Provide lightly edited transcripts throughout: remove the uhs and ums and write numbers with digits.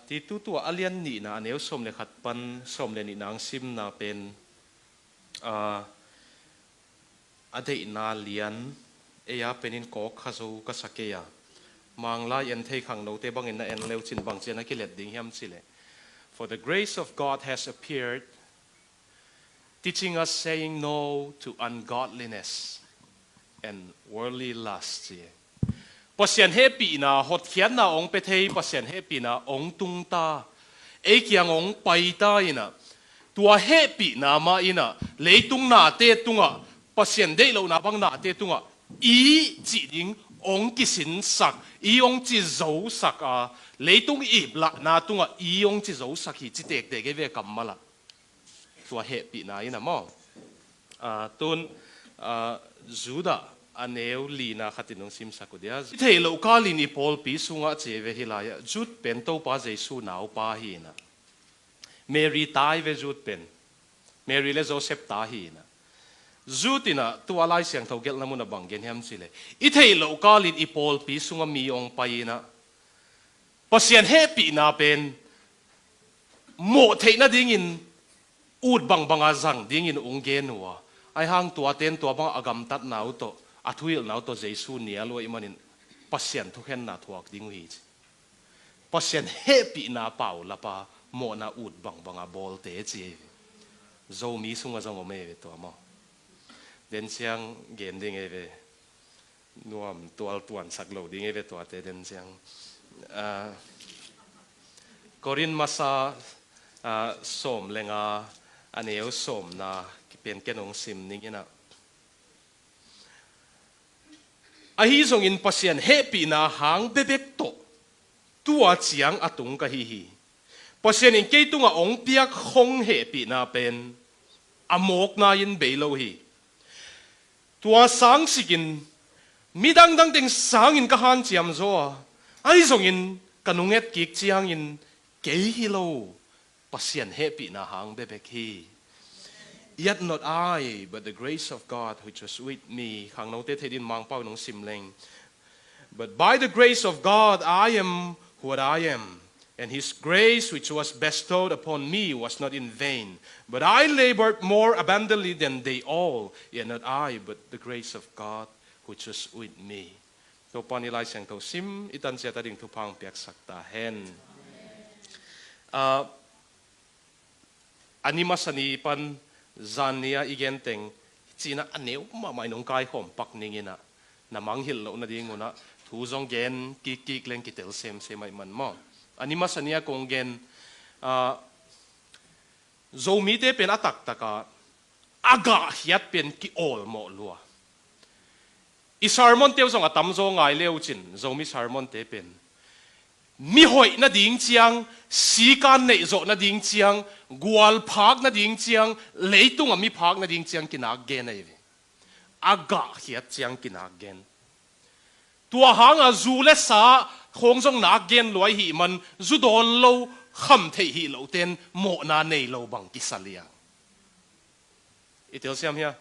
ti tu alian ni na aneu som le khat pan som le ni nang sim na pen adei na lian eya penin ko khazo ka sakeya mangla yan thei khang no te bangin na en leu chin bang chen ki let ding hiam chile. For the grace of God has appeared, teaching us saying no to ungodliness and worldly lusts. Pasien happy na hot khian na ong pe thei pasien happy na ong tung ta e kyang ong pai ta ina tua happy na ma ina leitung na te tunga pasien dei lo na bang na te tunga i chi ding ong kisin sak i ong chi zo sak a leitung i bla na tunga i ong chi zo sak hi chi tek te ge ve kam mala tua happy na ina mo tun juda aneu lina khatinong sim sakudia thei lo kali ni pol pi sunga cheve hilaya jut pen to pa jesu nau pa hi na Mary tai ve jut pen Mary le Joseph ta hi na jutina tu alai siang thau gel namuna bangen hem sile I thei lo kali ni pol pi sunga mi ong pai na pasien happy na pen mo thei na ding in ut bang banga zang ding in ungen wa ai hang tua ten tua bang agam tat nau to athuil nau to jesu nia lo imanin pasien thu khen na thuak ding hi pasien happy na pau la pa mo na ut bang banga bol te chi zo mi sunga zong me to mo den siang gen ding eve nuam tual tuan sak lo ding eve to te den siang korin masa som lenga aneu som na ki pen kenong sim ning ina ahi zong in pasien happy na hang bebek to tua chiang atung ka hi pasien in ke tunga ong piak khong happy na pen amok na in beilo hi tua sang sikin midang dang ting sang in ka han chiam zo ai zong in kanunget kik chiang in ke hi lo pasien happy na hang bebek hi. Yet not I, but the grace of God which was with me. Hang no te din mang pau nong simleng. But by the grace of God, I am what I am. And His grace which was bestowed upon me was not in vain. But I labored more abundantly than they all. Yet not I, but the grace of God which was with me. So panilay siyang to sim itan siya tading tupang piak sakta hen. Anima sanipan Zania igenteng China aneu mamay nung kai hom pak ningina na manghil lo na ding una thuzong gen kik leng kitel sem mai man mo anima sania kong gen zomite pen atak taka aga hiat pen ki ol mo lua I sermon teu zong atam zo ngai leu chin zomi sermon te pen mi hoi na ding chiang si kan nei zo na ding chiang gwal phak na ding chiang leitung mi phak na ding chiang kinak gen ai aga hiat chiang kinak gen tua hang a zu le sa khong jong na gen loi hi man zu don lo kham thei hi lo ten mo na nei lo bang ki salia itel siam hia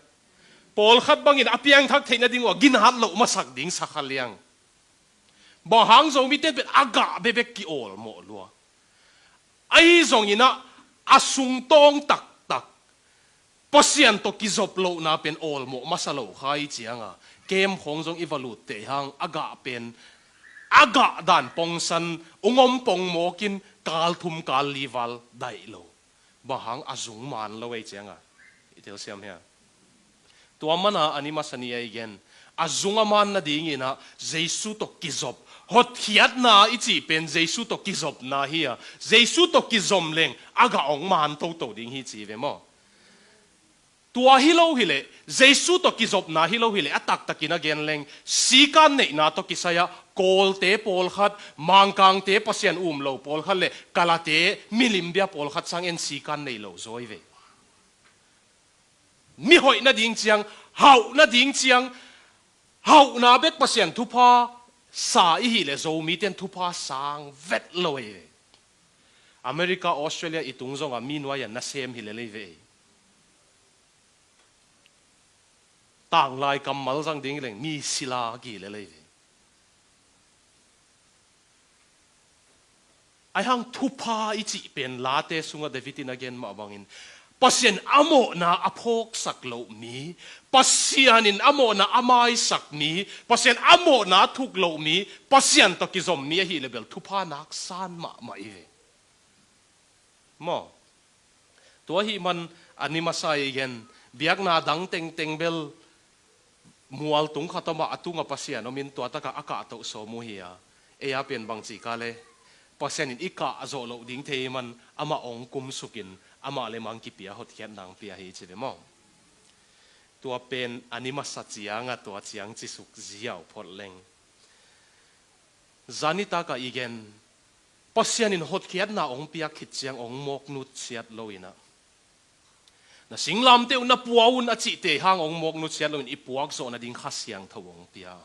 pol khat bangin apiang thak theina ding wa gin hat lo masak ding sakhaliang ba hang zong mi te bet aga bebek ki ol mo lua ai zong ina asung tong tak tak pasien to ki zop lo na pen ol mo masalo khai chianga kem khong zong evalut te hang aga pen aga dan pongsan ungom pong mokin kal thum kal lival dai lo ba hang azung man lo wei chianga itel siam hia tua mana anima sania igen azunga man na ding ina jesu to ki zop hot hiat na ichi pen jesu to kizop na hia jesu to kizom leng aga ong man to ding hi chi ve mo tua hilo hile jesu to kizop na hilo hile atak takina gen leng sikan nei na to kisaya kol te pol khat mangkang te pasien lo pol khat le kalate milimbia pol khat sang en sikan nei lo zoi ve mi hoi na ding chiang hau na ding chiang hau na bek pasien thupa sa ihi le zo mi ten thupa sang vet loi America Australia itung zonga minwa yan na sem hi le ve tang lai kamal sang ding leng mi sila gi le ve ai hang thupa ichi pen late sunga Davidin again ma bangin pasien amo na apok saklo mi pasianin amo na amai sak mi pasien amo na thuklo mi pasien to kizom mi hi level thupa nak san ma ive mo to hi man anima sai again biak na dang teng bel mual tung khatama atunga pasian omin to ataka aka to so mu hi ya eya pen bang chi ka le pasien in ika azo lo ding the man ama ong kum sukin ama le mang ki pia hot khian nang pia hi chi mo tua pen anima sa chianga tua chiang chi suk ziaw phot leng zanita ka igen pasien in hot khian na ong pia khit chiang ong mok nut chiat loina na singlam te na puaun a chi te hang ong mok nut chiat loin ipuak zo na ding khasiang thawong pia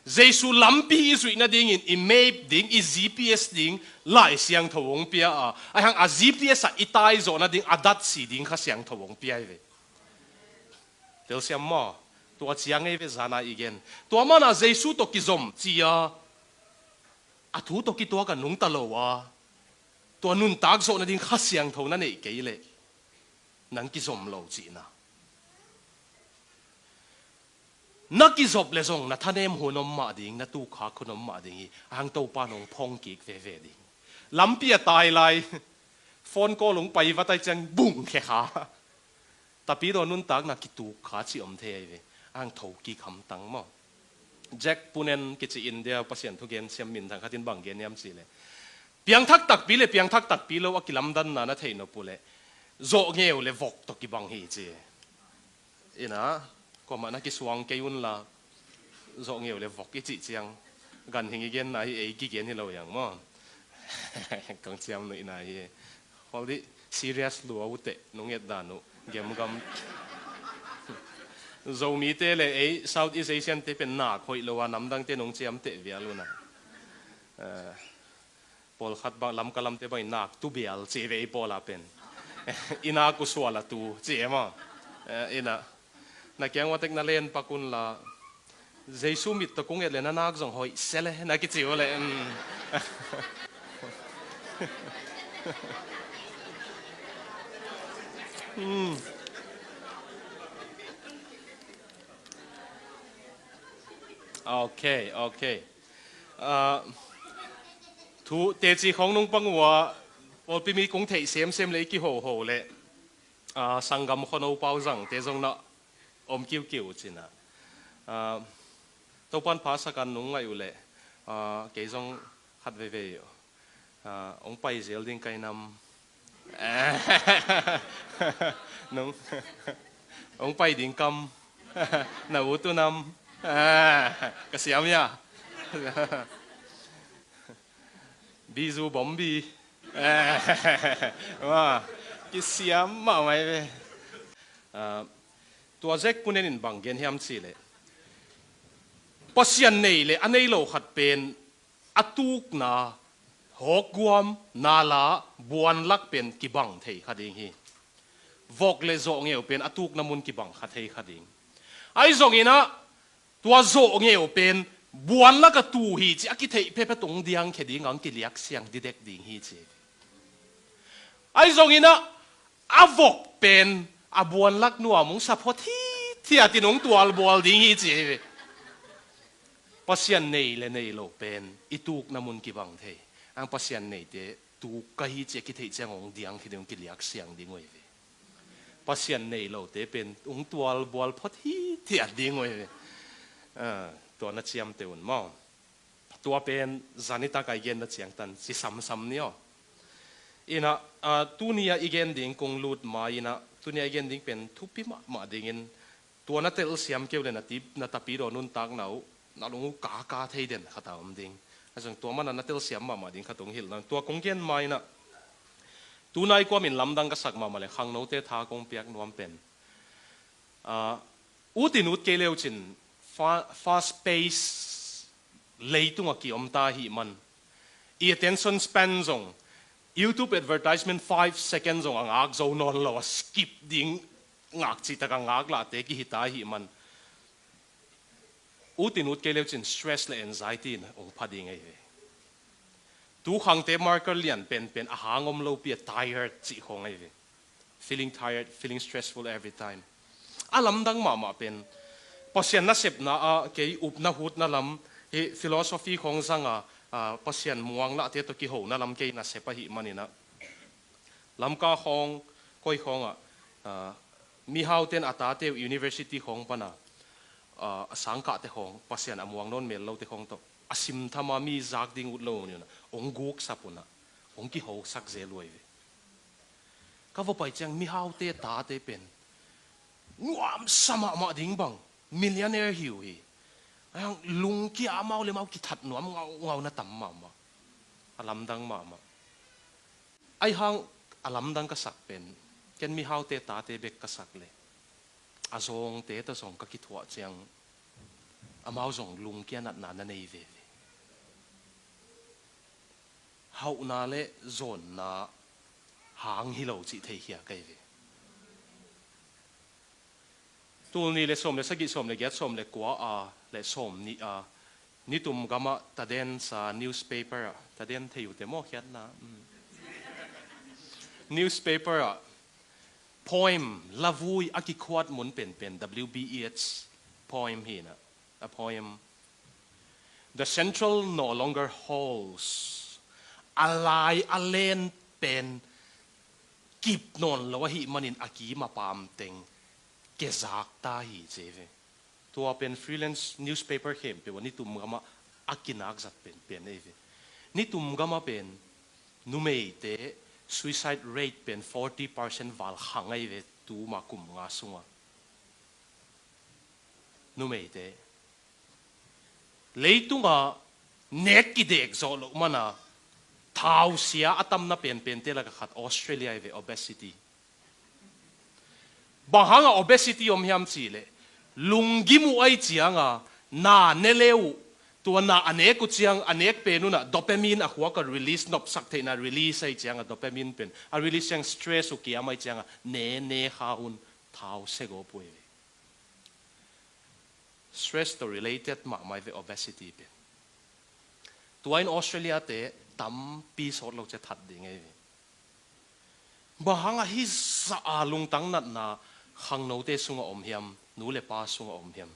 Jesu lampi isu na ding in map ding i GPS ding lai siang thawong pia a ai hang a GPS a itai zo na ding adat si ding kha siang thawong pia ve tel siam ma to chiang e ve zana igen to mana Jesu to kizom chia a thu to ki to ka nung ta lo wa to nun tak zo na ding kha siang thaw na nei ke le nang kizom lo chi na nakizop le zong na thanem hunom ma ding na tu kha khunom ma ding ang to pa nong phong ki ve ding lampia tai lai phone call lung pai wa tai chang bung khe kha tapi do nun tak na ki tu kha chi om the ve ang tho ki kham tang mo Jack punen ki chi India pasien thu gen siam min thang khatin bang gen yam chi le piang thak tak pi le piang thak tak pi lo akilam dan na thei no pu le zo ngeu le vok to ki bang hi chi ina ko ma na ki suang ke yun la zo ngeu le vok ki chi chiang gan hingi gen na hi e ki gen hi lo yang mo kang chiam no ina hi hol di serious lu au te nong et da no gem gam zo mi te le e South East Asian te pen na khoi lo wa nam dang te nong chiam te via lu na pol khat ba lam kalam te bai nak tu bial che ve pola pen ina ku swala tu che ma ina na kyang watek na len pakun la Jesu mit to kung et le na nak jong hoi sele na ki chiu le okay thu te chi khong nong pangwa ol pi mi kung thei sem le ki ho le sangam khono pau jang te jong na om kiu china to pan pha sa kan nung ngai ule ke jong khat ve yo ong pai zel ding kai nam nung ong pai ding kam na u tu nam ka siam ya bizu bombi wa ki siam ma mai ve tua Jack punen in bang gen hiam chi le pasian nei le anei lo khat pen atuk na hokguam nala buan lak pen ki bang thei khading hi vok le zo ngeu pen atuk na mun ki bang kha thei khading ai zong ina tua zo ngeu pen buan lak tu hi chi aki thei pe tung diang kheding ang ki liak siang didek ding hi chi ai zong ina avok pen abuan lak nuwa mong sapot hi atinong tual bual ding hi chi pasian nei le nei lo pen ituk namun ki bang thei ang pasian nei te tu ka hi che ki thei chang ong diang ki ding ki liak siang ding oi ve pasian nei lo te pen ong tual bual phot hi ding oi ve to na chiam te un mo tua pen zanita ka gen na chiang tan si sam nio ina tunia igen ding kong lut ma ina tunia igen ding pen thupi ma ding in tua na tel siam keu le na tapi ro nun tak nau na lungu ka thei den khata om ding asang tua man na tel siam ma ding khatung hil na tua kong gen mai na tunai ko min lamdang ka sak ma le khang no te tha kong piak nuam pen utin ut ke leu chin fast pace leitung ki om ta hi man attention span zong YouTube advertisement 5 seconds ang ag zo non lo skip ding ngak chi ta ngak la te ki hita hi man utin ut ke leu chin stress le anxiety na ong phading ai tu khang te marker lian pen a hangom lo pi tired chi khong ai ve feeling tired feeling stressful every time alam dang ma pen pasian na sep na a ke up na hut na lam he philosophy khong zanga pasian muang la te to ki ho na lam ke na sepa hi manina lam ka khong koi khong mi hau ten ata te university khong pana sangka te khong pasian amuang non mel lo te khong to asim thama mi zak ding ut lo ni na ong guk sapuna ong ki ho sak ze loi ve ka vo pai chang mi hau te ta te pen nuam sama ma ding bang millionaire hiu hi ang lung ki amau le mau ki that nuam ngau na tam ma alam dang ma ai hang alam dang ka sak pen ken mi hau te ta te bek ka sak le azong te ta song ka ki thua chang amau zong lung ki anat na na nei ve hau na le zon na hang hi lo chi thei hia kai ve tu ni le som le sagi som le get som le kwa le som ni ni tum gama ta den sa newspaper ta den thei u te mo khiat na newspaper poem lavui aki khwat mun pen WBEH poem hi na a poem the central no longer holds alai alen pen kip non lo hi manin aki ma pam teng ke zak ta hi cheve tua pen freelance newspaper hem pe wani tum gama akinak zat pen eve ni tum gama pen numei te suicide rate pen 40% val hangai ve tu ma kum nga sunga numei te leitunga net ki dek zo lo mana thau sia atam na pen te la khat Australia ve obesity bahanga obesity om hiam chi le lungi mu ai chianga na neleu tu na anek ku chiang anek pe nu na dopamine a khwa ka release nop sak the na release ai chianga dopamine pen a release yang stress u ki amai chianga ne haun thau se go pui stress to related ma mai ve obesity pen tu in Australia te tam pi so lo che that ding ai bahanga hi sa alung tang nat na khang no te sunga om hiam nu le pa sunga om hiam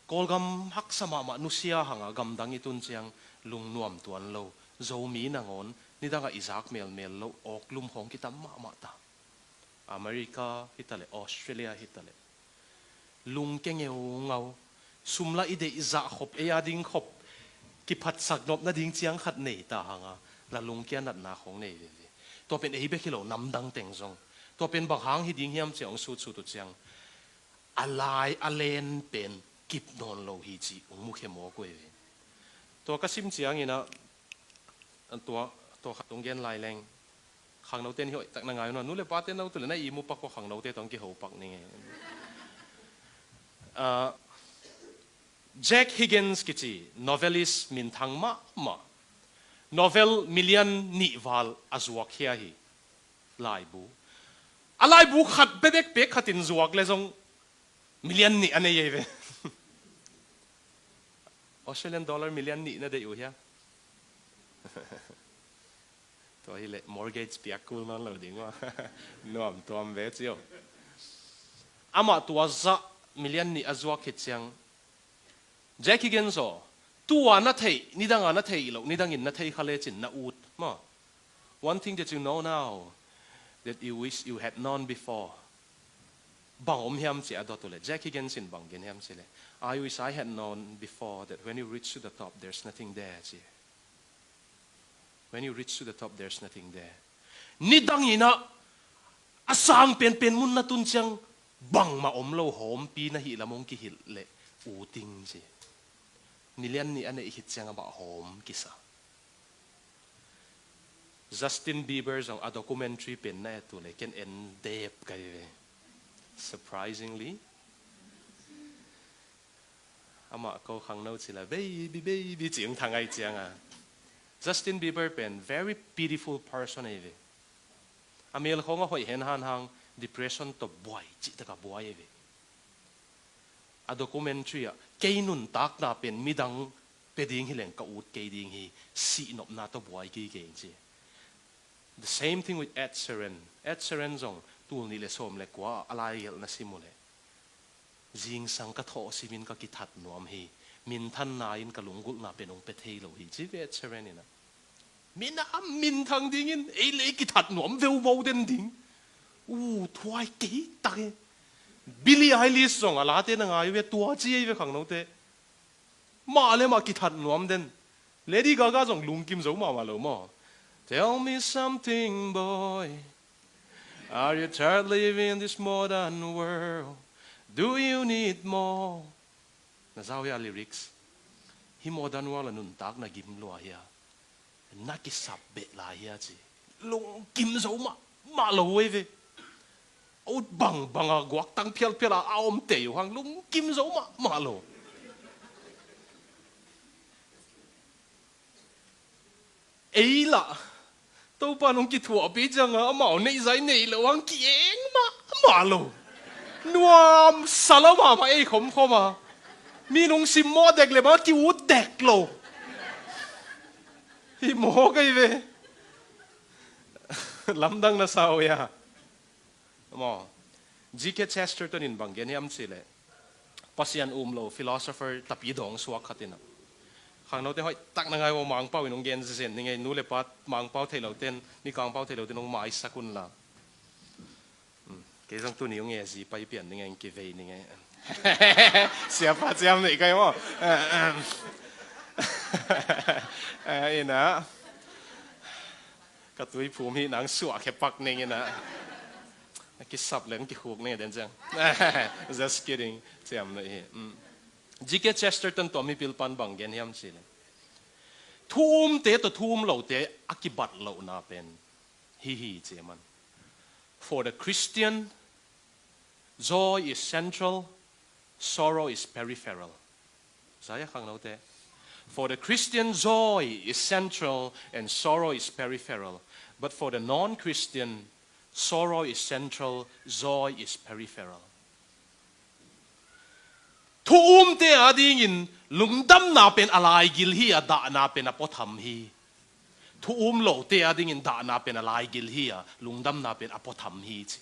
kolgam hak sama ma nusia hanga gam dang itun chiang lung nuam tuan lo zo mi na ngon ni danga izak mel lo ok lum hong ki tam ma ta America hitale Australia hitale lung ke ngeu ngau sumla ide iza khop e ya ding khop ki phat sak nop na ding chiang khat nei ta hanga la lung kian nat na khong nei ve to pen ei be khilo nam dang teng zong to pen bak hang hi ding hiam cheong su tu chiang alai alen pen kip non lo hi chi ung mu khe mo ko ve to ka sim chiang ina an to khatung gen lai leng khang no ten hi tak na ngai no nu le pa ten no tu le na i mu pak ko khang no te tong ki ho pak ni nge Jack Higgins kichi novelist min thang ma novel million ni wal azuak hia hi lai bu alai bu khat bebek pe khatin zuak le zong million ni ane ye ve Australian dollar million ni na de u hia to hi le mortgage pia kul non lo ding wa nom tom ve chio ama tua za million ni azuak hi chiang Jackie Genzo tua na thei ni danga na thei lo ni dangin na thei khale chin na ut ma one thing that you know now that you wish you had known before bang om hiam chi adot le Jackie Gensin bang gen hiam chi le I wish I had known before that when you reach to the top there's nothing there chi when you reach to the top there's nothing there ni dangina asang pen mun na tun chang bang ma om lo hom pi na hi lamong ki hil le u ting chi nilian ni ane hit chang ba hom kisa Justin Bieber zong a documentary pen na tu le ken en dep kai surprisingly ama ko khang no chila baby ching thangai chiang Justin Bieber pen very beautiful person eve amel khonga hoi hen han hang depression to boy chi ta ka boy eve a documentary a keinun tak na pen midang pe ding hi leng ka ut ke ding hi si nop na to boy ki ke chi the same thing with Ed Sheeran zong tul ni le som le kwa alai gel na simule jing sang ka tho simin ka ki that nuam hi min than na in ka lungul na penong pe thei lo hi chi Ed Sheeran ina min thang ding in ei le ki that nuam veu mo den ding thuai ki tak Billie Eilish zong ala te na ngai ve tua chi ve khang no te ma le ma ki that nuam den Lady Gaga zong lung kim zo ma lo mo tell me something boy are you tired living in this modern world do you need more na zao ya lyrics hi modern world nun tak na gim lo ya na ki sap be la ya chi lung kim zo ma lo we ve out bang a guak tang phial phial a om te yu hang lung kim zo ma lo ấy là tao pa nông ki thua bị chăng à mạo này giải này là hoàng kieng mà lo nuam salama mà ấy không à mi nông sim mò đẹpเลยmà kêu đẹp lo thì mò cái về làm đăng là sao ya mò G.K. Chesterton in bang gen yam sile pasian lo philosopher tapi dong suak khatina khang nô te hoi tak na ngai wo mang pau inong gen zen ni ngai nu le pat mang pau thei lo ten ni kang pau thei lo ten ong mai sakun la ke jong tu ni ong ye si pai pian ni ngai ke ve ni ngai sia pa jam nei kai mo ina ka tui phum hi nang suwa ke pak ning ina ki sap leng ki khuk ne den jang just kidding jam nei G.K. Chesterton to mi pilpan bang gen hiam sile thum te to thum lo te akibat lo na pen hi che man for the Christian joy is central sorrow is peripheral saya khang lo te for the Christian joy is central and sorrow is peripheral but for the non-Christian sorrow is central joy is peripheral thum te ading in lungdam na pen alai gil hi ada na pen apotham hi thum lo te ading in da na pen alai gil hi lungdam na pen apotham hi chi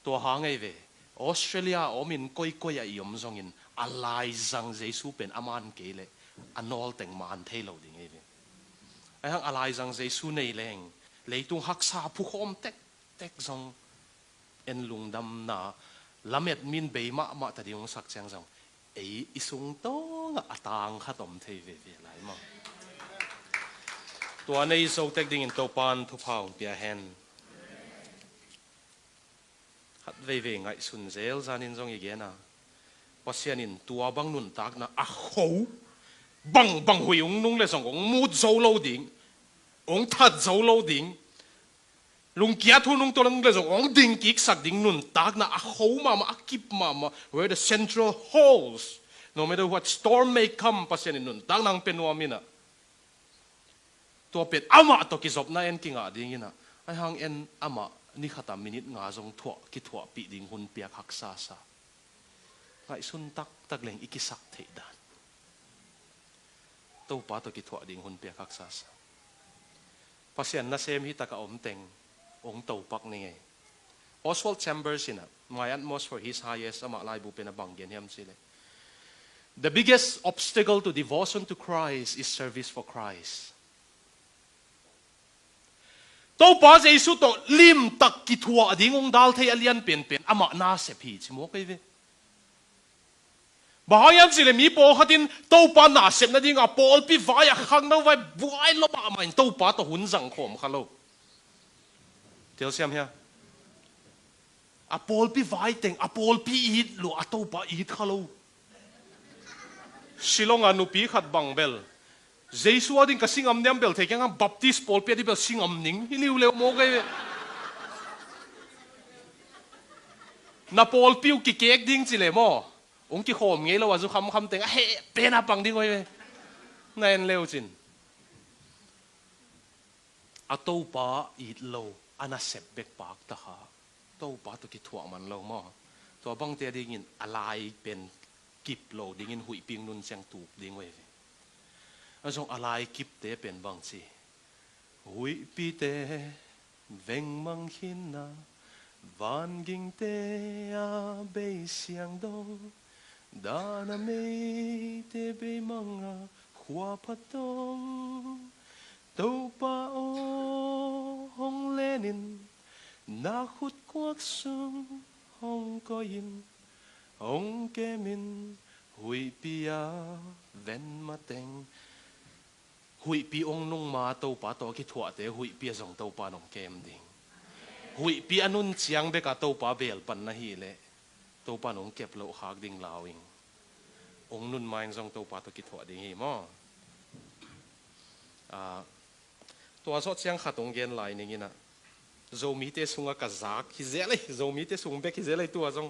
to hangai ve Australia omin koi a yom zong in alai zang jesu pen aman ke le anol teng man thei lo ding ve ai hang alai zang jesu nei leng leitung haksa phu khom tek zong en lungdam na lamet min be ma ta diong sak chang jong ei isung to atang khatom thei ve lai ma to nei so tek ding in to pan thu phau pia hen hat ve ngai sun zel zanin jong igen na pasian in tua bang nun tak na a ho bang huyung nung le song ong mu zo lo ding ong that zo lo ding lung kia thu nung to lang le zo ong ding kik sak ding nun tak na a ho ma akip ma where the central holes no matter what storm may come pasian in nun tak nang penwa mina to pet ama to ki zop na en kinga ding ina ai hang en ama ni khata minute nga jong thua ki thua pi ding hun pia khak sa ngai sun tak leng ikisak thei dan to pa to ki thua ding hun pia khak sa pasian na sem hi taka om teng ong to pak ni ngai Oswald Chambers ina my utmost for his highest ama lai bu pena banggen hiam sile the biggest obstacle to devotion to Christ is service for Christ to pa jesu to lim tak ki thua ding ong dal thei alian pen ama na se phi chimo kai ve bahayan sile mi po khatin to pa na sep na ding a pol pi vai a khang no vai buai lo ma main to pa to hun jang khom khalo tel siam hia a pol pi vai teng a pol pi it lo a to pa it khalo silong anu pi khat bang bel jesu ading ka singam niam bel the kyang baptist pol pi di bel singam ning hiliu le mo kai na pol piu ki kek ding chile mo ong ki khom ngei lo wa zu kham teng he pena pang ding oi ve nen leo chin a to pa it lo ana sep bek pak ta ha to pa to ki thua man lo mo to bang te ding in alai pen kip lo ding in hui ping nun chang tuk ding we azong alai kip te pen bang chi hui pi te veng mang hin na van ging te a be siang do da na me te be manga khua patong tàu pa o hong lenin na khut quắc sung hong có in hong ke min hui pia ven ma teng hui pi ong nung ma tàu pa to ki thua te hui pia zong tàu pa nong kem ding hui pi anun chiang be ka tàu pa bel pan na hi le tàu pa nong kep lo hak ding lawing ong nun main zong tàu pa to ki thua ding hi moตัวสอดเสียงขัดตรงเกณฑ์ลายนี่นะโจมีเตสุงกับซักฮิเซเลยโจมีเตสุงเบกฮิเซเลยตัวจง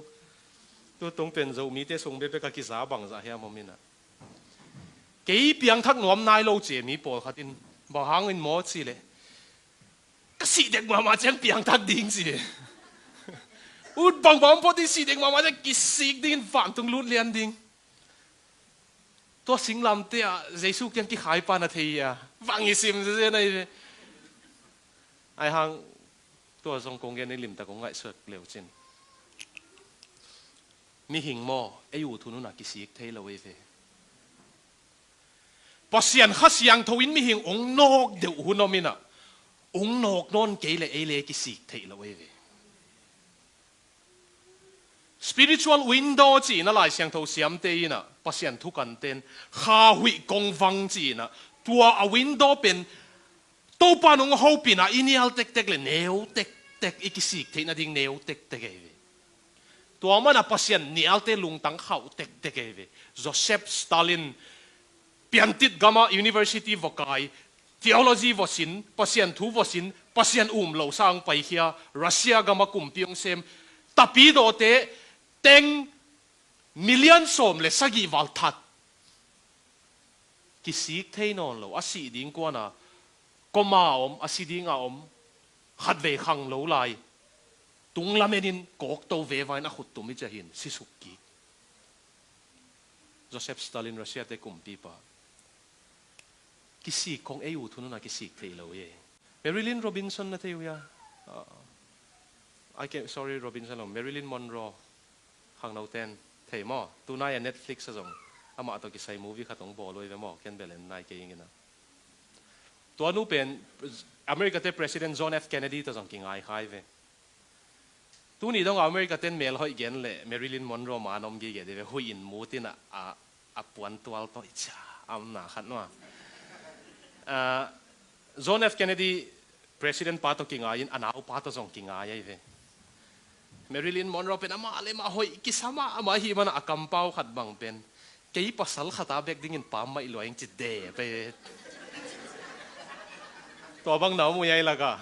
ตัวตรงเป็นโจมีเตสุงเบกกับกิซาบังซาเฮียมมินะกี่เปียงทักหนวมนายโลเจมีปอขัดอินบางหางอินหมอสิเลยก็สีเด็กมาเจ้าเปียงทักดิ้งสิอุดบางพอดีสีเด็กมาเจ้ากิสิกดิ้งฝันตรงลุดเลียนดิ้งตัวสิงลำเตะเจสุยังกิขายปานาทีอ่ะฟังอีสิมเสียในไอ้หางตัวทรงกงเกนในลิมแต่กงไงเสือกเหลวจินมีหิงหม้อไออยู่ทุนนักกิสิกเทเลเวเฟพอเสียนข้าเสียงทวินมีหิงองนกเดี๋ยวหุ่นนมินะองนกนอนเกลเอเลกิสิกเทเลเวเฟspiritual window จีน่ะหลายเสียงทวเสียมเตยน่ะพอเสียนทุกันเต้นข้าหุยกงฟังจีน่ะตัวa window เป็นตัวปานงเขาปีน่ะอินี่อัลเต็กเต็กเลยเนวเต็กเต็กอีกสิกเทน่ะดิ่งเนวเต็กเต็กเอวีตัวมันน่ะพอเสียนนี่อัลเตลุงตั้งเขาเต็กเต็กเอวีโจเซฟสตาลินเปลี่ยนติดกามา University วกาย theology วสินพอเสียนทูวสินพอเสียนเหล่าสร้างไปเฮียรัสเซียกามากลุ่มพิองเซมตะปีโดเตเต็งมิลเลียนสมเลสกีวัลทัดกิสิกเทนอนโลอาศิดิงกว่านะก็มาอาศิดิงอาขัดเวขังโลไลตุงละเมนินกอกโตเวไว้นะขุดตุมิจะเห็นสิสุกีโจเซฟสตาลินรัสเซียเตกุมปีปากิสิกของเอยูทุนนะกิสิกเทโลเยเมริลินโรบินสันนะเทวียsorry Robinson หรอ Marilyn Monroe ข้างนอกเต้นเทมอตัวนาย Netflix ซะส่งอามาตัวกิใส่มูวี่ขัดตรงบอลเลยไปมอแคนเบลเลนนายเก่งกันนะตัวนู้เป็นอเมริกาเต้ President John F Kennedy ตัวส่งกิ่งไอ้ใครเว้ตัวนี้ต้องอเมริกาเต้นเมลหอยเกนเลย Marilyn Monroe มานอมกี่เกดเว้หุยอินมูตินะปวนตัวต่ออิจฉาหนาขัดนัวJohn F Kennedy President ป้าตัวกิ่งไอ้อันเอาป้าตัวส่งกิ่งไอ้เว้Marilyn Monroe เป็นอามาเลยมาหอยกิสามาอามาฮีมันอากัมเป้าขัดบังเป็นเกี่ยปัสสาวะขัดตาเบกดิ้งปามไม่ลอยจิตเดไปตัวบังหนาวมุยไอ้ละก็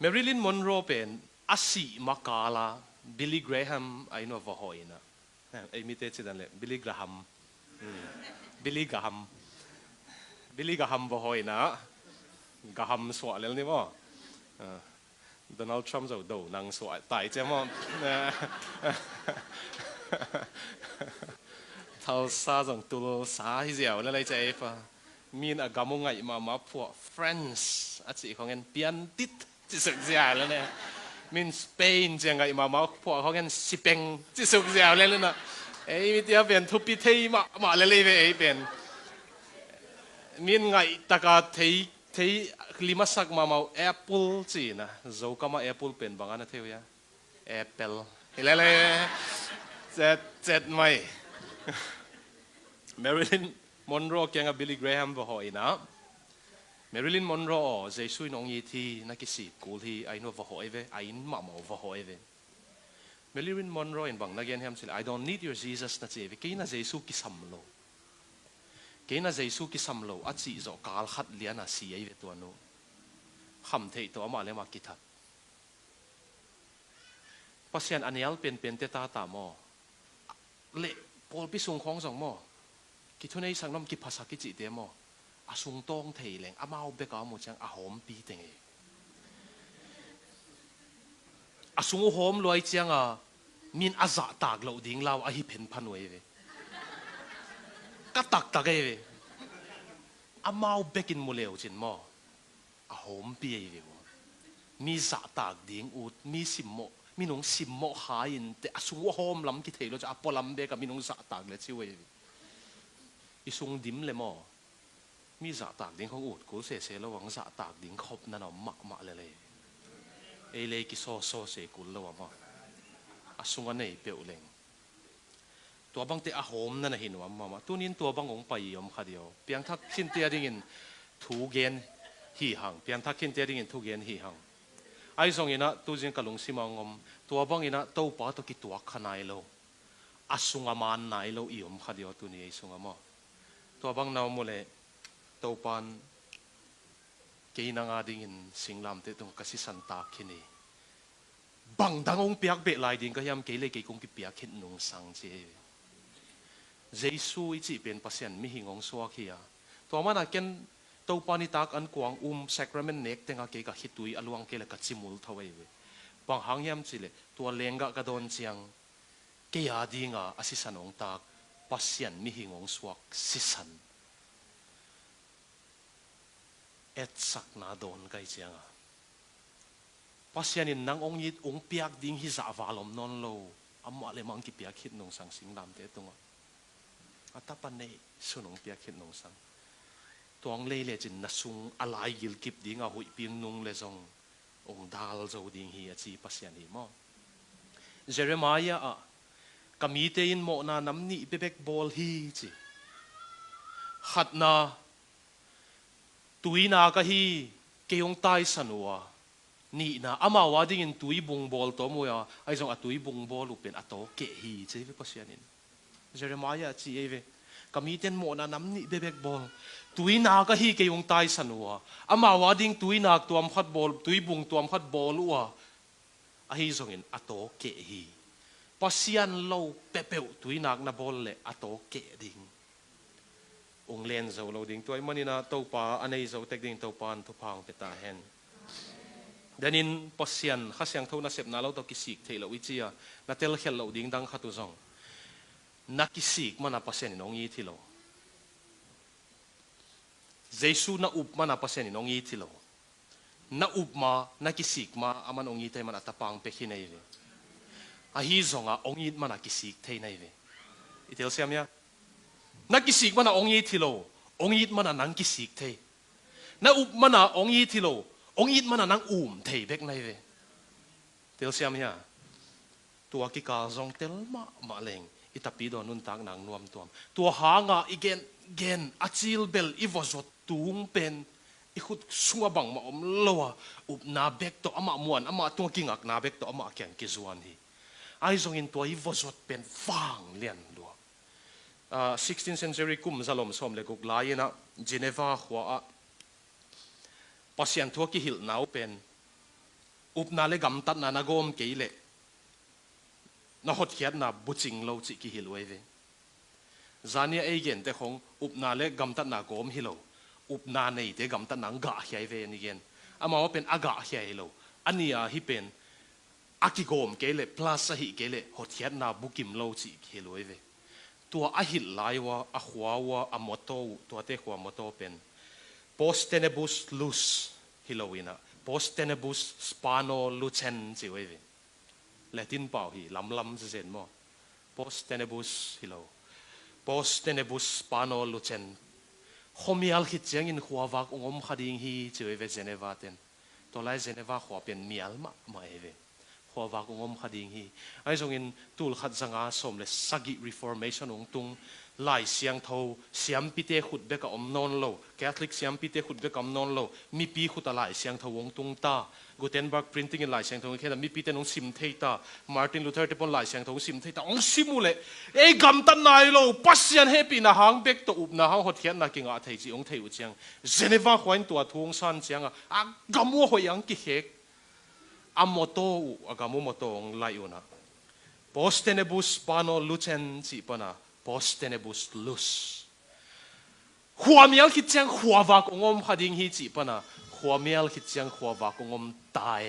Marilyn Monroe เป็นอาศิมาคาลา Billy Graham ไอ้หนูว่าหอยนะไอ้มิเตจิดันเลย Billy Graham Billy Graham Billy Graham ว่าหอยนะ Graham สวะเลยนี่มั้งโดนัลด์ทรัมป์จะดูนางสวยตายเจ้ามั้งเท่าซาจงตัวสาที่เดียวแล้วเลยเจ้าป่ะมีนกำมงไงมาพวก Friends อาชีพของเงินเปียนติดที่สุดเสียแล้วเนี่ยมีนสเปนเจียงไงมาพวกของเงินสิเปงที่สุดเสียแล้วเลยนะไอ้มีเดียวเป็นทุบปีเทียมาเลยไอ้เป็นมีนไงตะกาเทียlima sak mamau apple ci na zo kama apple pen bangana theu ya apple hilale zet mai Marilyn Monroe kenga Billy Graham bo hoina Marilyn Monroe jesu nong yi thi na ki si kul hi ai no bo hoi ve ai ma mo bo hoi ve Marilyn Monroe in bang na gen hem sil I don't need your Jesus na che ve ki na jesu ki samlo ki na jesu ki samlo a chi zo kal khat lian a si ai ve to noคำเทตัวมาเลยมากิทัดภาษาอันนี้เป็นเตตาตามอเละพอพิสุงของสองมอกิทุนในสังน้ำกิภาษากิจิเดียมออาสุงตองเทเลงอามาเอาเบกเอาหมดจังอาหอมปีเตงอาสุงหอมลอยจัง min aza tak lo ding lao a hi pen phanoi ve ka tak tak e ve amau bekin muleu chin mo a hom pi e ve mi za tak ding ut mi simmo mi nong simmo ha in te asung hom lam ki thelo cha apolam be ka mi nong za tak le chi we isung dim le mo mi za tak ding khong ut ku se lo wang za tak ding khop na no ma le e le ki so se kul lo ma asung anei pe ulengตัวบางเตะหอมนั่นนะเห็นว่ามาตัวนี้ตัวบางองไปยอมขัดเดียวเพียงทักขินเตียดิ่งถูเกนหีหังเพียงทักขินเตียดิ่งถูเกนหีหังไอ้ส่งยินะตัวจริงกะลงสิมังอมตัวบางยินะตัวป้าตัวกิตัวขนายโลอาสุงอามานนายโลอียมขัดเดียวตัวนี้ไอ้สุงอามตัวบางนาวมุเลตัวปานเกี่ยนังอาดิ่งสิงลำเตะตรงกสิสันตาขินีบังดังองเปียกเบลายดิ่งก็ยามเกี่ยเลยเกี่ยคงกิเปียกขินนงสังเจเจสูอีจีเป็นปัสยันมิหิงองสวาคียตัวมันอาเกนตัวปานิตากอันกวางsacramentเนกเต็งอาเกะฮิตุยอลวงเกลกัดซิมุลทวีบางหางยามจิเลตัวเลงกะกระโดนเจียงเกียดีงาอาศิสันองตากปัสยันมิหิงองสวากสิสันเอ็ดสักนาโดนไกเจียงปัสยันินนังองยิดองเปียกดิ่งฮิซาวาลมนนโลอามาเลมังกิเปียกฮิตนงสังสิงดำเตตงอาตาปันเนสุนงเปียขินนงสังตัวงเล่เลจินนัสุงอะไรกิลกิบดิ่งอาหุยปีนนงเลซงองดาลโจดิ่งฮีอาจีปัสยานีมอเจเรมายากามีเตยินโมนาน้ำนี่เบกบอลฮีจีขัดนาตุยนากะฮีเกยงไตสนัวนี่นะอามาวาดิ่งตุยบุงบอลตัวมัวไอซงอตุยบุงบอลลูเป็นอโตเกฮีจีเวปัสยานินเจเรมายาจีเอเวกามีเตนโมนาน้ำนี่เบกบอลตุยนากะฮีเกยงไตสนัวอามาวาดิ่งตุยนากตัวมขัดบอลตุยบุงตัวมขัดบอลลัวอาฮีซงอินอโตเกฮีปัสยันโลเปเปวตุยนักนาบอลเลอโตเกดิงองเลนเจ้าเราดิ่งตัวมันนี่นะตัวป่าอันนี้เจ้าเต็กดิ่งตัวป่านทุพังเปตาเฮนเดนินปัสยันข้าเสียงเท่านาเสพนาเราตัวกิสิกเทลวิจิยานาเทลเขลเราดิ่งดังขัตุจงนักกิสิกมันนาปัสยันน้องยีที่เราเจสูนาอุบมันนาปัสยันน้องยีที่เรานาอุบมานักกิสิกมาอามันองยีเทมันอัตปังเปกินเอเวอาฮีซงอาองยีมันนักกิสิกเทนเอเวอิเทลเซียมยานักกิสิกมันนาองยีที่เราองยีมันนานังกิสิกเทนาอุบมันนาองยีที่เราองยีมันนานังเทเบกในเวเทลเซียมยาตัวกิกาซงเทลมาเลงอิตาปีโดนุนตักนางนวมตัวหางาอีเกนอาจิลเบลอีวอจดตุงเป็นอีขุดสัวบังมาอมลัวอุบนาเบกตัวอามาม่วนอามาตัวกิงักนาเบกตัวอามาแข่งกิจวันฮีไอซงอินตัวอีวอจดเป็นฟังเลียนลัว16th century กุมซาลมสมเลกุกลายนะเจเนวาหัวปัสยันทัวกิหิลนาวเป็นอุบนาเลกัมตัดนานากอมเกยเลนาหดเขียนนาบุจิงเราจิกิฮิลไว้เวจานีเอเกนแต่ของอุบนาเลกัมตัดนากอมฮิโลอุบนาในเตกัมตัดนังกะเฮียเวนี่เกนอามาว่าเป็นอากะเฮียฮิโลอันนี้ฮิเป็นอากิโกมเกเลพลาสหิเกเลหดเขียนนาบุกิมเราจิกิฮิลไว้เวตัวอหิลไลวะอหัววะอมโตตัวเตหัวมโตเป็น postenebus lus ฮิโลวินะ postenebus spano lucen จิไว้เวและทินเป่าฮีลำเส้นมั้ง postenebus ฮิโล postenebus spano lucen ขมีอัลคิดเจียงอินหัววักองค์ขดิ่งฮีจิไว้เวเจเนวาเตนตัวไลเจเนวาหัวเป็นมีอัลมาเอเวหัววักองค์ขดิ่งฮีไอ้ทรงอินตูลขัดสังอาสมเลสกิ reformation องตุงไล่เสียงเท่าเสียมพิเตขุดเบกอมนนโลแคทลิกเสียมพิเตขุดเบกอมนนโลมีปีขุดอะไรเสียงเท่าวงตุงตากูเทนบาร์กพรินติ้งไล่เสียงเท่าแค่นั้นมีปีเตนองซิมเทตามาร์ตินลูเทอร์เตปอนไล่เสียงเท่าซิมเทตาองซิมูเลเอ้กำตันนายโลปัสยันเฮปีนะหางเบกตัวอุบนะหางหดเทียนนะกิงอาเทจิองเทอุเจียงเจเนวาขวัญตัวทวงซันเจียงอ่ะกำมัวหอยยังกิเฮกอามโตอุกามุโมโตองไล่อุนะ postenebus pano lucen จิปนะpostenebus lus หัวเมียลคิดจังหัววักองขดิ่งฮีจิปนะหัวเมียลคิดจังหัววักองตาย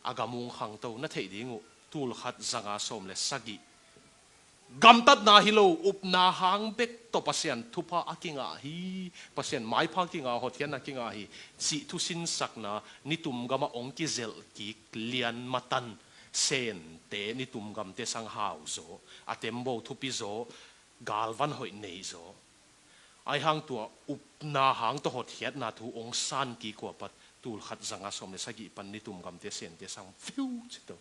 อากามุงขังโตนั่นเทดิ่ง tul khat zanga som le sagi gam tat na hilo up na hang bek to pasian thupa akinga hi pasian mai pha kinga hotian na kinga hi si thu sin sakna nitum gama ongki zel ki lian matan sen te nitum gam te sang hau zo atembo thupi zo galvan hoi nei zo ai hang tua up na hang to hotiat na thu ong san ki ko pat tul khat zanga som le sagi pan nitum gam te sen te sang fiu chito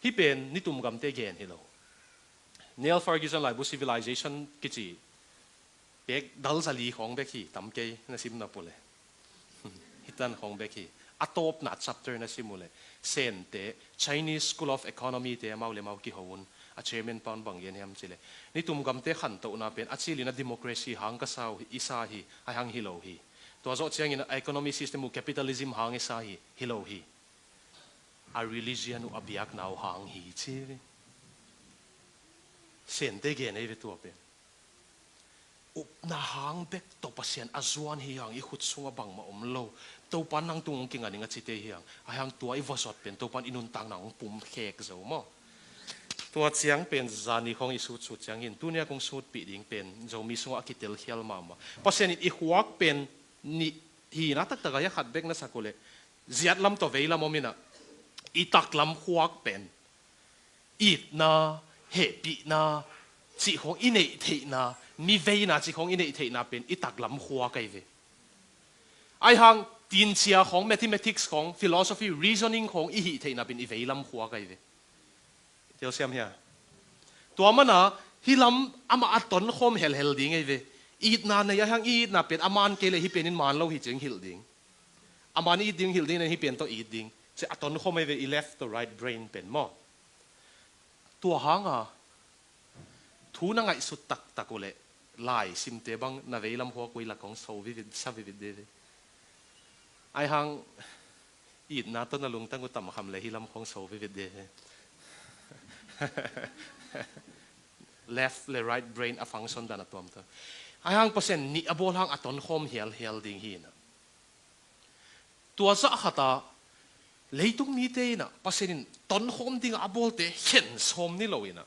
hi pen nitum gam te gen hilo Neil Ferguson lai bu civilization kichi pek dal zali khong beki tamke na sim na pole hitan khong beki atop na chapter na simule sen te Chinese School of Economy te mau ki houn a chairman pan bang yen hem chile ni tum gam te khan to na pen achili na democracy hang ka sau isa hi a hang hilo hi to zo chiang in economy system u capitalism hang isa hi hilo hi a religion u abiak now hang hi chi sen te gen ei tu pen up na hang bek to pasien azuan hi hang I khut sunga bang ma lo to pan nang tung king ani nga chite hi hang a hang tua I vasot pen to pan inun tang nang pum khek zo mo tua chiang pen zani khong isu chu chiang in tunia kong sut pi ding pen zo mi sunga akitel khial ma pasien I huak pen ni hi na tak taka ya khat bek na sakule ziat lam to veila momina I tak lam huak pen it na he pi na chỉ không in ấy thế na mi về na chỉ không in ấy thế na bên ít tắc lắm hoa cái về ai hàng tin chia không mathematics không philosophy reasoning không ít thế na bên ít về lắm hoa cái về điều xem nha tua mà na hi lắm ama aton không hel hel đi ngay về ít na này hàng ít na bên aman cái này hi bên in man lâu hi chừng hil ding aman ít ding hil ding này hi bên to ít ding chỉ aton không ngay về left to right brain bên mo tua hàng à thu na ngai sut tak takule lai sim te bang na veilam ho koi la kong so vi sa vi de ai hang it na to na lung tang ko tam kham le hilam kong so vi de left le right brain a function dan atom ta ai hang pasen ni abol hang aton khom hel ding hi na tua za khata leitung ni te na pasenin ton khom ding abol te hen som ni loina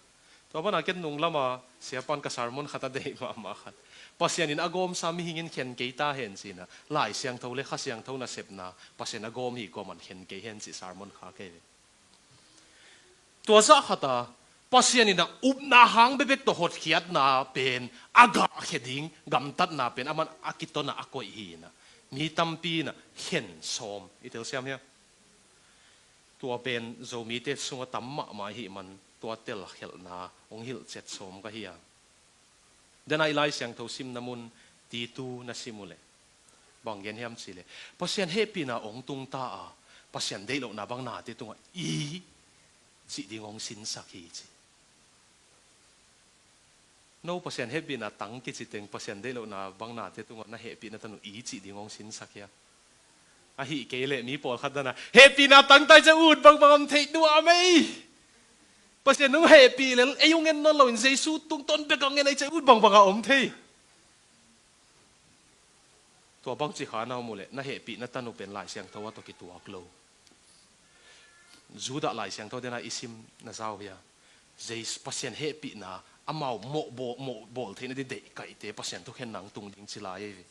to ba na ken nung lama siapan ka sermon khata de ma khat pasian in agom sami hingin khen keita hen sina lai siang thole kha siang thona sepna pasien agom hi ko man khen ke hen si sermon kha ke to za khata pasian in up na hang bebek to hot khiat na pen aga kheding gam tat na pen aman akitona akoi hi na mi tampi na hen som itel siam ya tua pen zo mi te sunga tamma ma hi man tua tel khel na ong hil chet som ka hiya dana ilai siang tho sim namun ti tu na simule bang gen hiam chile pasien happy na ong tung ta a pasien dei lo na bang na te tunga I chi ding ong sin sak hi chi no pasien happy na tang ki chi teng pasien dei lo na bang na te tunga na happy na tanu I chi ding ong sin sak ya a hi ke le mi pol khat na happy na tang tai cha ut bang bang thei du a mai pasien nung happy le ayung en no lo in jesu tung ton be gang en ai cha ut bang bang a om thei to bang chi khana mu le na happy na tanu pen lai siang thawa to ki tu aklo juda lai siang tho dena isim na zau ya jeis pasien happy na amau mo bol thei na de kai te pasien to khen nang tung ding chi lai ve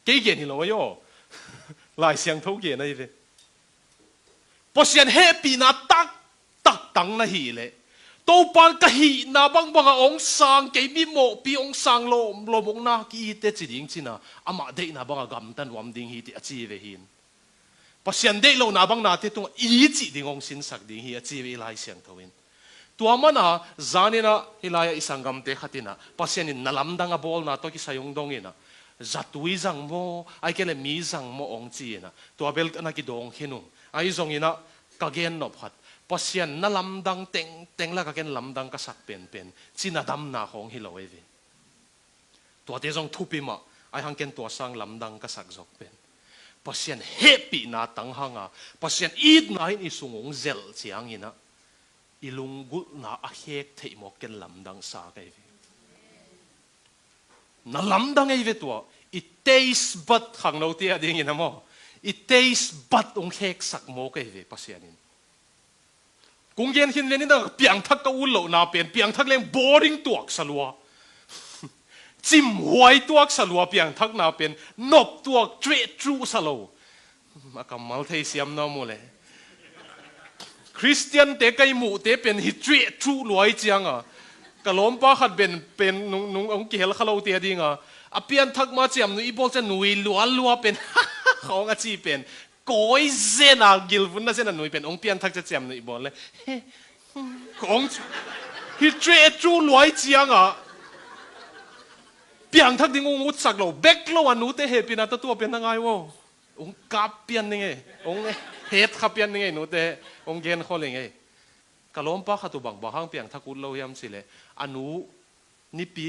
ke gen hi lo yo lai siang tho ge na ve pasien happy na tak tang na hi le to pan ka hi na bang bang ong sang ke mi mo pi ong sang lo mong na ki te chi ding china ama de na bang gam tan wam ding hi ti achi ve hin pasien de lo na bang na te tung I chi ding ong sin sak ding hi achi ve lai siang thawin tua mana zanina hilaya isangam te khatina pasien in nalam dang a bol na to ki sayong dong ina zatui zang mo ai kele mi zang mo ong chi na tua bel na ki dong hinung ai zong ina ka gen nop khat pasien na lamdang teng la ka ken lamdang ka sak pen china dam na khong hi lo evi to te jong thupi ma ai hang ken to sang lamdang ka sak jok pen pasien happy na tang hanga pasien id na hin isungong zel chiang ina ilungul na a hek thei mo ken lamdang sa ka evi na lamdang evi to it tastes but hang no ti ading ina mo it tastes but ong hek sak mo ka evi pasien in กุ้งเย็นหินเลนี่ดังเปียงทักก็อุ่นโลนาเป็นเปียงทักเลี้ยง boring ตัวสลัวจิ้มหวยตัวสลัวเปียงทักนาเป็นนบตัวเจรจูสลัวมากำมัลเทเซียมน้ำมูเลยคริสเตียนเตะไก่หมูเตะเป็นฮิตเจรจูรวยจังอ่ะกะล้มป้าขัดเป็นนุ่งองเกลขลุ่ยเตียดิงอ่ะอเปียนทักมาเจียมนุ่ยบอกจะนุ่ยลัวเป็นเขาอาจีเป็นก้อยเซนากิลฟุนน่ะเซนานุ่ยเป็นองเปียนทักจะเจียมนุ่ยบอกเลยของฮิตเจรจูรวยจังอ่ะเปียงทักดิ้งองอุดสักโลเบกโลวันนู้เตะเหตุปีนัตตัวเป็นยังไงวะองกับเปียนยังไงองเหตุขับเปียนยังไงนู้เตะองเกนเขาเลยไงกะล้มป้าขัดตัวบังเปียงทักอุดเรายำสิเลยอนุนี่ปี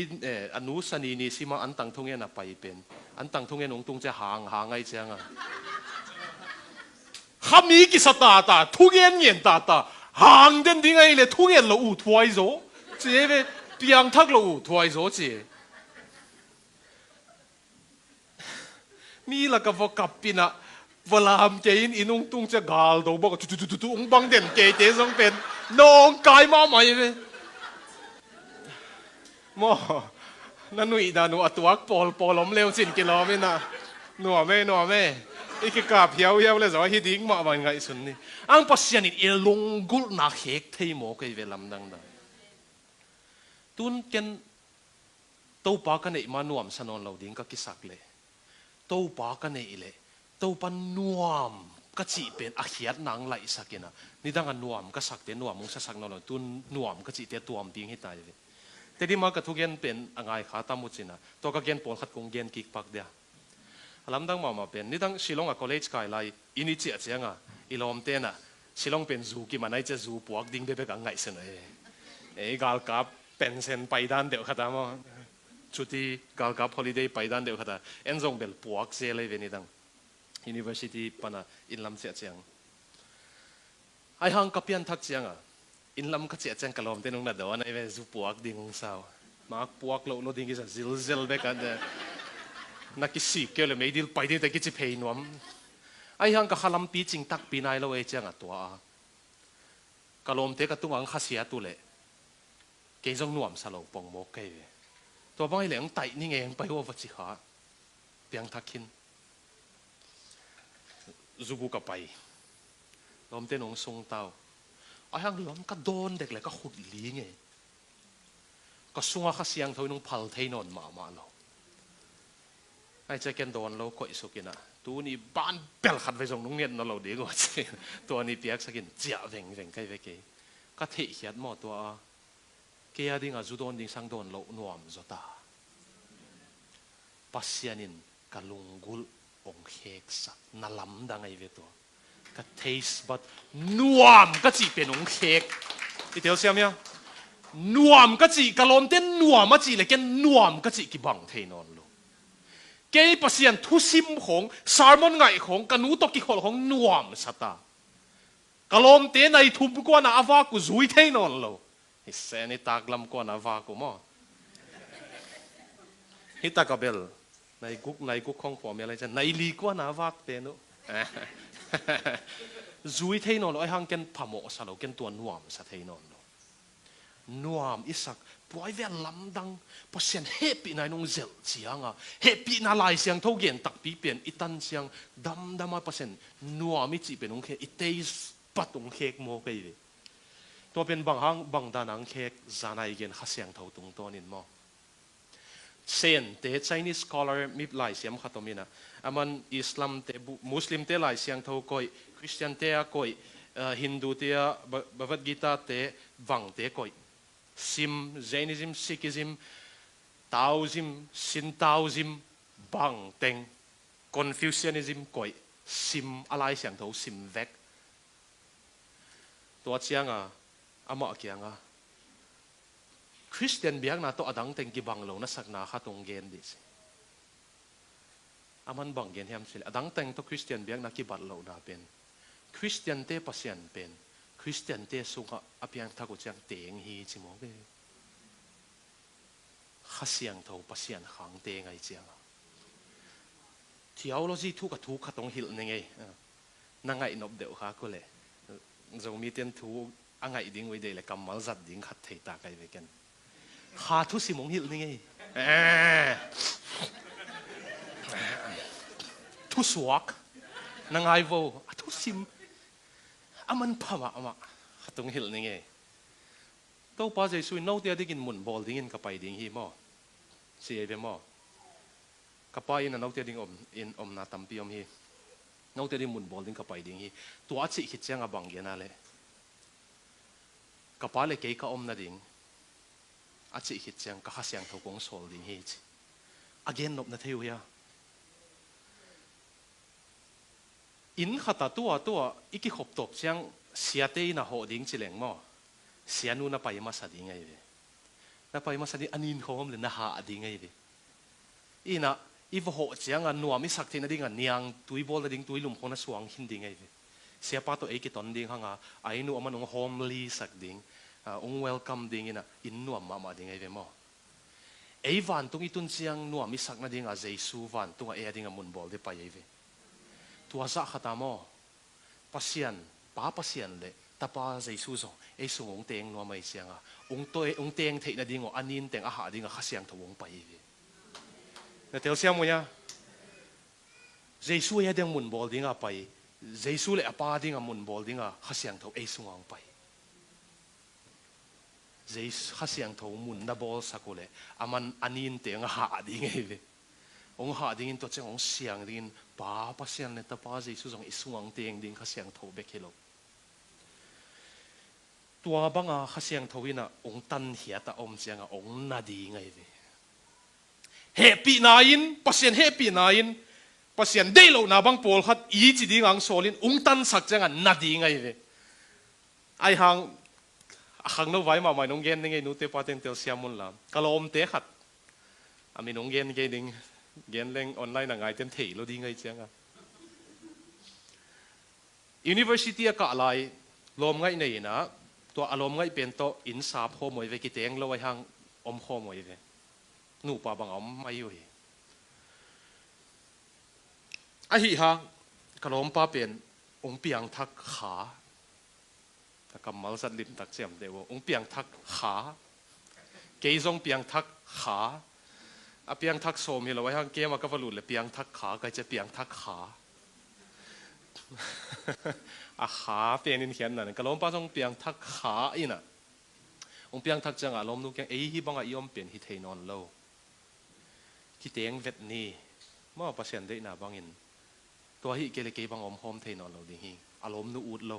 อนุสนีนี่สิมาอันตังทุ่งเงินไปเป็นอันตังทุ่งเงินองตุงจะหางไงเจียงอ่ะข้ามีกิสตาทุ่งเงินตาหางเด่นดิ้งไงเลยทุ่งเงินเราอูถวยโซเจ๊ไปเปียงทักเราอูถวยโซเจ๊มีละก็ว่ากับปีน่ะเวลาทำเจนอินุงตุงจะกาลตัวบอกจุองบังเด่นเจส่งเป็นน้องกายมาใหม่เลยมอนั่นหนุ่ยดาหนูตัวปอลล้มเร็วสินกิโลไม่น่ะหนัวไม่อีกกาบเหี่ยวเลยสว่าฮิดิ้งมาวันไงสุดนี่อังปัสยานิเอลงกุลนักเฮกเทยโมกเวลำดังตุนกันตัวปากันไอมาหนวมสนนเราดิ้งก็กิสักเลยตัวปากันไอเลยตัวปันหนวมก็จีเป็นอาเขียดนางไหลสักนะนี่ดังกันหนวมก็สักเตหนวมมึงสักนอนตุนหนวมก็จีเตตัวมดิ้งให้ตายเลยแต่ที่มากระทุกเย็นเป็นอะไรขาตามุจินะตัวก็เย็นปนขัดกงเย็นกิกปักเดียลำดังมาเป็นนี่ดังชิลองกับ college กายไลอินิเจียเจียงอ่ะอีลอมเตนะชิลองเป็นซูกิมันไอจะซูปวกดิ้งเด็กกังไงเสนอกาลกับเป็นเซนไปด้านเดียวขัดมาชุดที่กาลกับ holiday ไปด้านเดียวขัดเอ็นซงเบลปวกเซเลยเวนี่ดัง university ปนะอินลำเจียเจียงไอฮังกับยันทักเจียงอ่ะอินลำก็เจียเจียงกะลอมเตนงนัดเดวันไอเวซูปวกดิ้งของสาวมาปวกโลโนดิ้งกิจะซิลเบกันเดนักกิสิเกลไม่ดิลไปที่แต่กิจเพย์นวมไอ้ยังก็ขลัมปีจิงตักปีนายเราเอเจียงอ่ะตัวกะลมเตกตุ้งอังข้าเสียตัวเละเกยจงนวมสลบปองโมกเกยตัวบางไอ้เหลืองไตนี่ไงไปว่าวัชิขาเปียงทักขินจูบุกับไปลมเตนงทรงเตาไอ้ยังลมก็โดนเด็กเลยก็ขุดลีไงก็สุงข้าเสียงเท่านั้นพัลเทนอนมาเราไอ้เจ้าแกนโดนเราก็อิสุกินะตัวนี้บ้านเปลขัดไปส่งนุ่งเงียนเราเดี๋ยวก็ตัวนี้เปียกสักินเจ้าเร่งใกล้ไปเกยก็เทียดหมดตัวเกียดิ้งอาจุดอนดิ้งสังโดนเราหน่วมจตาปัสยานินกะลุงกุลองเฮกสักนั่ลำดังไอเวตัวก็เทสบัดหน่วมก็จีเป็นองเฮกอีเดียวเสียมั้ยหน่วมก็จีกะลมเต้นหน่วมมาจีเลยแกหน่วมก็จีกี่บังเทนอนเกย์ปัสยันทุสิมของสารมอนไงของกันูตกิขอของนวมสตากลมเตในทุบกวนอาวากุจุยเทนอนโลฮิเซนิตากลำกวนอาวากุมอฮิตากาเบลในกุกของผมอะไรจะในลีกวนอาวาเตนุจุยเทนอนไอหังเกนพโมสโลเกนตัวนวมสเทนอนโลนวมอิสักปล่อยเวลลำดังพอเสียงเฮปีนายนงเจลเสียงอ่ะเฮปีนาลายเสียงเท่าเกียนตักปีเปลี่ยนอิตันเสียงดำมาพอเสียงนัวมิจิเป็นองเคอิเตยปัดองเคกโมไปเลยตัวเป็นบางห้างบางดานังเคกจานายเกียนข้าเสียงเท่าตรงตัวนินมอเซนเต Chinese scholar มีหลายเสียงขัดตัวมีนะมันอิสลามเตมุสลิมเตหลายเสียงเท่าก้อยคริสเตียนเตะก้อยฮินดูเตะบัพกิตาเตะวังเตะก้อยซิม Jainism Sikhism Taoism Shintoism บังเต็ง Confucianism ก่อยซิมอะไรเสียงเท่าซิมเวกตัวเชียงอามาเกียงคริสเตียนเบียงน่ะตัวอดังเต็งกี่บังลงนัสักนาข้าตรงเกณฑ์ดิอามันบังเกณฑ์เฮียมสิอดังเต็งตัวคริสเตียนเบียงน่ะกี่บัดลงน่ะเป็นคริสเตียนเตปัสยันเป็นคริสเตียนเตสุขอภิยังทักอุจังเตงฮีจิโมเกข้าเสียงเท่าปัสยันขังเตงไงเจียงที่เอาเราจีทุกข์ขัดตรงหิลนี่ไงนั่งไงนบเดียวข้าก็เลยจะมีเตียนทุก angai ding we de le kamal zat ding khat thei ta kai ve ken kha thu simong hil ni ngai thu suak nangai vo thu sim aman phama ama khatung hil ni ngai to pa jesu no te dikin mun bol ding in ka pai ding hi mo si ve mo ka pa in no te ding om na tam pi om hi no te ding mun bol ding ka pai ding hi tua chi khit chang abang gena le ka pa le ke ka om na ding a chi khit chang ka khasyang tho kong sol ding hi again nop na theu ya in khata tua iki khop top chang siate na ho ding chileng mo sianu na pai ma sa ding ai ve na pai ma sa di anin khom le na ha ding ai ve ina ivo ho chang an nuam mi sak thina ding an niang tui bol ding tui lum khona suang hin ding ai ve sia pa to e ki ton ding hanga ai nu amanung homely sak ding ong welcome ding ina in nuam ma ding ai ve mo ei van tung itun chiang nuam mi sak na ding a jesu van tung a e ding a mun bol de pai ai ve tua za khata mo pasian le tapa jesu zo e sungong teng no mai chianga ong teng thei na ding o anin teng a ha ding a khasyang thawong pai ve na tel siam mo ya jesu e ding mun bol ding a pai jesu le apa ding a mun bol ding a khasyang thaw e sungong pai jesu khasyang thaw mun na bol sakule aman anin teng a ha ding e ve ong ha ding in to chang ong siang ding pa pasian le tapa jesu zong isungong teng ding khasyang thaw be khelo tua banga khasyang thawina ong tan hiata om chianga ong nadi ngai ve happy nain pasien happy nain pasien delo na bang pol khat i chi ding ang solin ong tan sak changa nadi ngai ve ai hang no vai ma mai nong gen ngai nu te paten tel siamun lam kalom te khat ami nong gen ge ding gen leng online na ngai ten thei lo ding ngai chianga university ka alai lom ngai nei na to alom ngai pen to in sa pho moi ve ki teng lo ai hang om kho moi ve nu pa bang om mai yo hi a hi ha kalom pa pen ong piang thak kha ta kamal sat lim tak chem de wo ong piang thak kha ke zong piang thak kha a piang thak som hi lo ai hang ke ma ka valu le piang thak kha ka che piang thak kha aขาเป็นอินเขียนนั่นก็ล้มป้าต้องเปียงทักขาอีน่ะองเปียงทักจังอ่ะล้มนุกยังฮีบังอ่ะยอมเปลี่ยนฮิเทนอนโลคิดเองเวทนี่มั่วประเสริฐได้หนาบังอินตัวฮิเกลเกบังอมโฮมเทนอนโลดิฮิอารมณ์นูอุดโล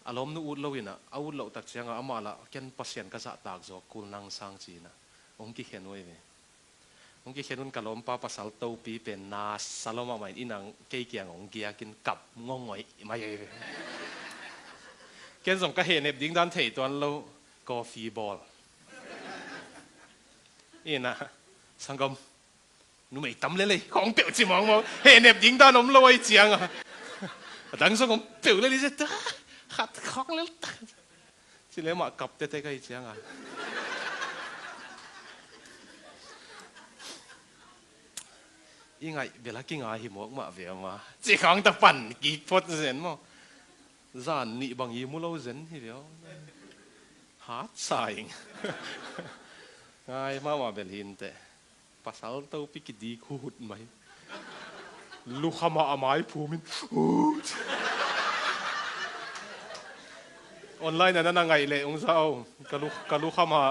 อารมณ์นูอุดโลอีน่ะอาวุธโลตักจังอ่ะอามาละแค่ประเสริฐก็จะตากจอกกุลนังสังจีน่ะองคิดเขียนไว้เลยองค์เขียนนุ่นกะล้มป้าภาษาเต้าปีเป็นนาสลมาใหม่อินังเกี่ยงองเกียกินกับงงอยมาเยอะเกี่ยส่งกระเห็นเน็บดิ้งด้านเทตัวเรากอฟีบอลนี่นะสังคมนุ่มไม่ตั้มเลยของเปียวจิมองเห็นเน็บดิ้งด้านนมลอยเจียงอ่ะดังสังคมเปียวเลยดิเจ้าขัดข้องแล้วสิเลยมากับเต้ๆก็เจียงอ่ะยังไงเวลากินอาหิมอกมาเวียมาจีขังตะปั่นกีพดเซนมั้งจานนี่บางยีมุลเซนที่เดียวหาสายง่ายมากว่าเบลหินแต่ภาษาเต้าปิกดีคูดไหมลูกขมาอาไม้ภูมินออนไลน์นั่นน่ะไงเลยองศาเอากะลูกขมา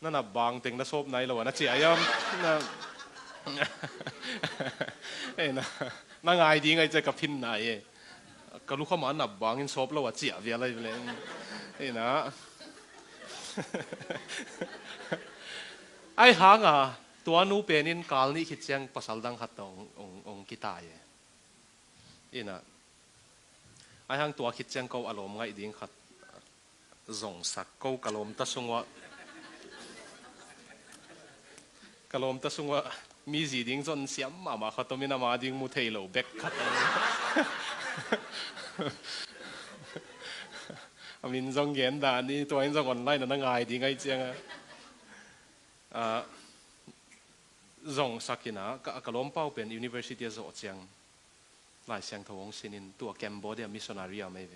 นั่นน่ะบางเต็งน่ะซบไหนแล้ววะน่ะเจียยามน่ะเอ้นะนั่งไงดีไงจะกับพินไหนก็รู้ข้ามาหนับบางอินซบแล้วว่าเจี๋ยเวียอะไรเลยเอ้นะไอ้หางอ่ะตัวนู้เป็นอินกาลนี่คิดเชียงภาษาดังขัดองกีตาร์เอ้นะไอ้หางตัวคิดเชียงเขาอารมณ์ไงดีขัดส่งสักเขากะลมตะสงวะกะลมตะสงวะมีสีดิ้งจนเสียมมาเขาต้องมีน้ำมาดิ้งมุเทโลเบกขัดอามินจงเย็นดานี่ตัวเองจงออนไลน์นั่งไงดีไงเจียงจงสักกินะกะล้มเป้าเป็น University จอเจียงหลายเสียงทวงสินินตัวแกมโบเดียมิสซนารีไม่เว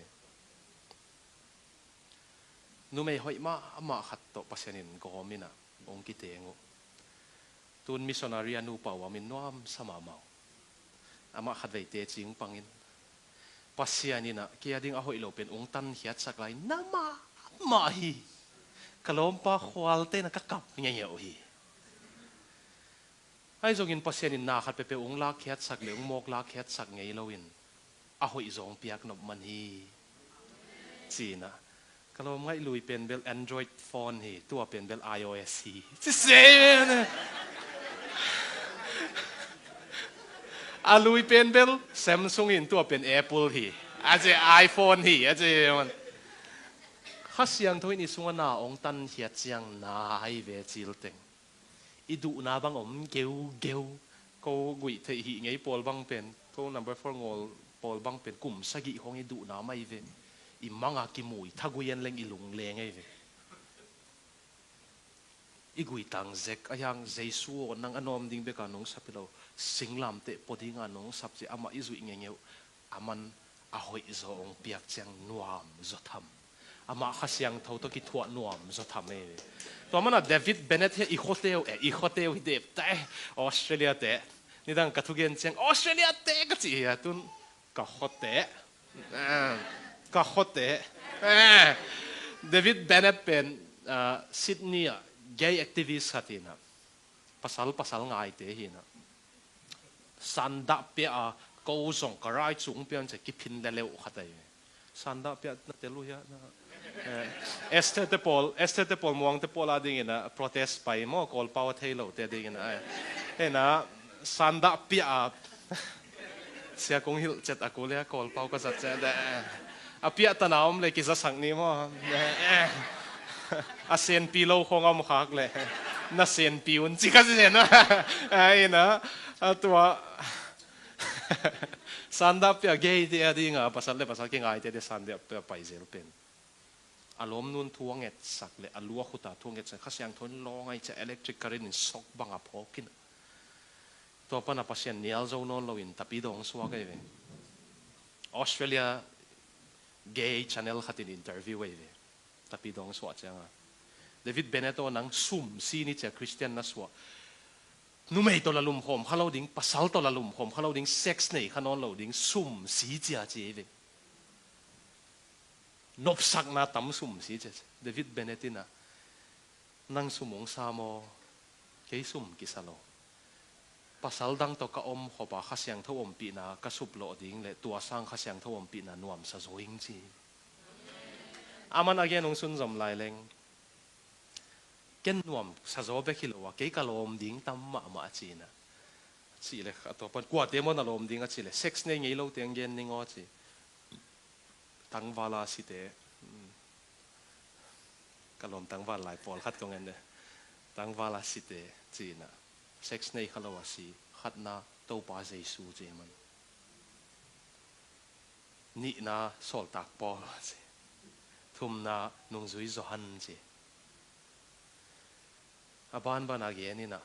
nu mei hoi ma khat to pasianin ko mina ong ki tengu tun missionary anu pawa min nuam sama mau ama khat vei te ching pangin pasianina kia ding a hoi lo pen ong tan hiat saklai nama ma hi kalom pa khwal te na ka kap nge nge hi ai zongin pasianin na khat pe ong la khiat sak le ong mok la khiat sak ngei loin a hoi zong piak nop man hi china kalom ngai lui pen bel android phone hi tua pen bel ios hi chi se a lui pen bel samsung in tua pen apple hi aje iphone hi aje man khasiang thoi ni sunga na ong tan hiat chiang na ai ve chil teng idu na bang om geu ko gui thei hi ngei pol bang pen ko number 4 ngol pol bang pen kum sagi hong idu na mai ve i manga ki mui thaguyen leng ilung le ngei ve i gui tang zek ayang jesu nang anom ding be ka nong sapilo singlam te poding anong sapche ama izui ngengeu aman a hoi zo ong piak chang nuam zo tham ama khasiang tho to ki thua nuam zo tham e to mana David Bennett he i khoteu hi de ta Australia te ni dang kathugen chang Australia te ka chi ya tun ka khote David Bennett pen Sydney gay activist hatina pasal ngai te hi na sanda pe a ko zong karai chung pian che ki phin le leu khatai sanda pe na te lu ya na Esther te Paul muang te Paul ading ina protest pai mo kol power thailo te ding ina ena sanda pe a sia kong hil chet akole kol pau ka chat che da a pia tanaom le ki za sang ni mo a sen pi lo khong am khak le na sen pi un chi ka se na ai na atua sanda pia gay te adinga pasal ki ngai te sanda pia pai zel pen alom nun thuang et sak le alua khuta thuang et khasiang thon lo ngai cha electric current in sok banga phokin to pana pasien nial zo non lo in tapi dong suwa kai ve Australia gay channel khatin interview we ve tapi dong suwa changa David Bennett nang sum si ni cha Christian na suwa numei to la lum khom khalo ding pasal to la lum khom khalo ding sex nei khanon lo ding sum si chia che ve nop sak na tam sum si che David Bennett na nang sumong samo ke sum kisalo pasal dang to ka om khoba khasyang tho om pi na ka sup lo ding le tua sang khasyang tho om pi na nuam sa zoing chi aman again ong sun zom lai leng ken nuam sa zo be khilo wa ke ka lom ding tam ma chi na chi le to pan kwa te mo na lom ding a chi le sex nei ngei lo teng gen ning o chi tang wala si te ka lom tang wal lai pol khat ko ngen de tang wala si te chi na sex nei khalo wa si khat na to pa jesu che man ni na sol tak pol che thum na nung zui zo han che aban bana ge ni na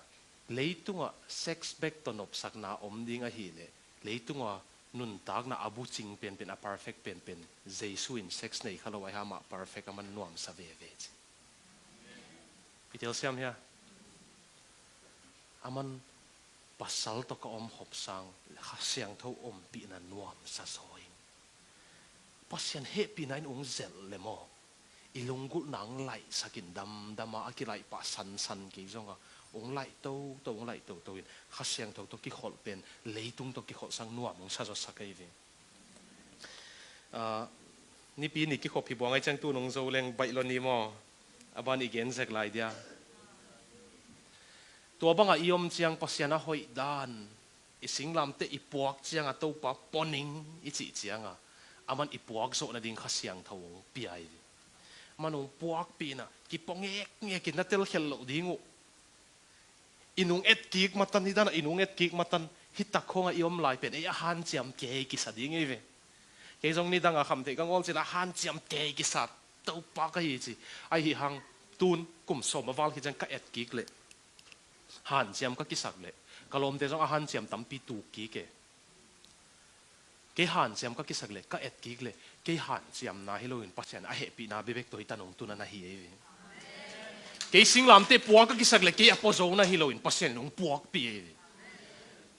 leitunga sex back to nop sak na om ding a hi le leitunga nun tak na abu ching pen a perfect pen jesu in sex nei khalo wa ha ma perfect aman nuam sa ve ve che pitel siam ya aman pasal to ka om hop sang khasiang tho om pi na nuam sa soing pasian happy nine ong zel le mo ilungul nang lai sakin dama akilai pa san ki zonga ong lai to ong lai to in khasiang tho to ki khol pen leitung to ki khol sang nuam ong sa zo sakai ve ni pi ni ki khop hi buangai chang tu nong zo leng bai lo ni mo aban igen zek lai diaตัวบังอิยมเชียงปัสยานะหอยดานอิสิงลำเตอิปวกเชียงอ่ะตัวปะปนิงอิจิเชียงอ่ะอามันอิปวกโซนะดิ่งข้าเสียงทวงปีไอมันองปวกปีน่ะกิปงเอกเนี่ยกินนัดเตลเขลโลดิ่งอินุงเอ็ดกิกมาตันที่ด้านอินุงเอ็ดกิกมาตันฮิตตะคงอิยมลายเป็นไอ้ฮันเจียมเกยกิสัดดิ่งไงเว้ยเกยจงนี่ดังอ่ะคำเด็กก็งอลสิละฮันเจียมเกยกิสัดตัวปะก็ยี่สิไอ้หิฮังตูนกลุ่มสมมาวัลที่จังก็เอ็ดกิกเลยหันเจียมก็กิสักเลยกลมเตจงอาหันเจียมตั้มปีตูกีเก cái hàn xem các cái sắc lệ các et kik lệ cái hàn xem na hello in pasien a happy na bebek toi tanong tu na hi e cái sinh làm te puak các cái sắc lệ cái apozo na hello in pasien nong puak pi e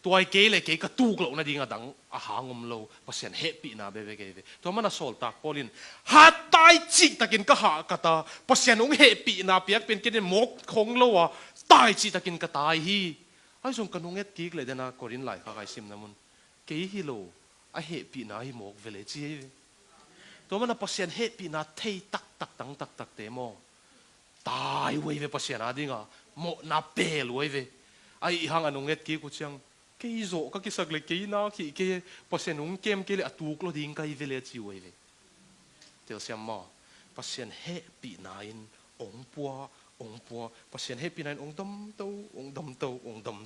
ตัวเกลเกกระตุกโลนะดิ่งดังอาหารงมโลภาษาเฮปีนาเบเบเกตัวมันน่ะสอลตากพอลินฮัตตายจิตตะกินก็หากตาภาษาองเฮปีนาเปียกเป็นกินหมกคงโลวะตายจิตตะกินก็ตายฮีไอ้ส่งกันงเอ็ดกิกเลยเดนะกอรินไหลข้าไก่ซิมนะมุนเกฮิโลไอเฮปีนาฮิหมกเวเลจีตัวมันน่ะภาษาเฮปีนาเทตักตักตังตักตักเตมอตายเว้ยเวภาษานาดิ่งอ่ะหมกนาเปลเว้ยเวไอหางอันงเอ็ดกิกูเชียงcái rổ các cái sắc lệ cái na cái bác sĩ nung kem cái lệ atuok lo ding cái village chiu ấy vậy, theo xem mà bác sĩ happy nine ông bua bác sĩ happy nine ông đâm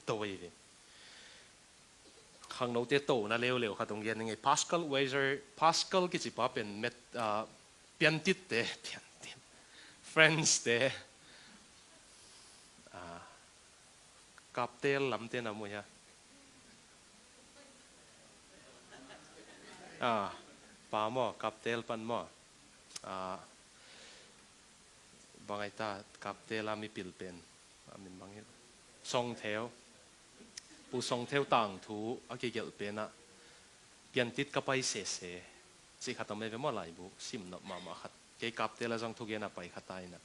tàu ấy vậy, hàng đầu tiên tàu na leo khát ông yên ngay Pascal Weiser Pascal cái gì bảo bên met biên tít thế friends thế cặp tel lắm thế nào vậy pa mo kaptel pan mo bangay ta kaptel ami pilpen amin bangil song theo pu song theo tang thu aki gel pena pian tit kapay se si khatame ve mo lai bu sim no mama khat ke kaptel a jang thu gena pai khatai na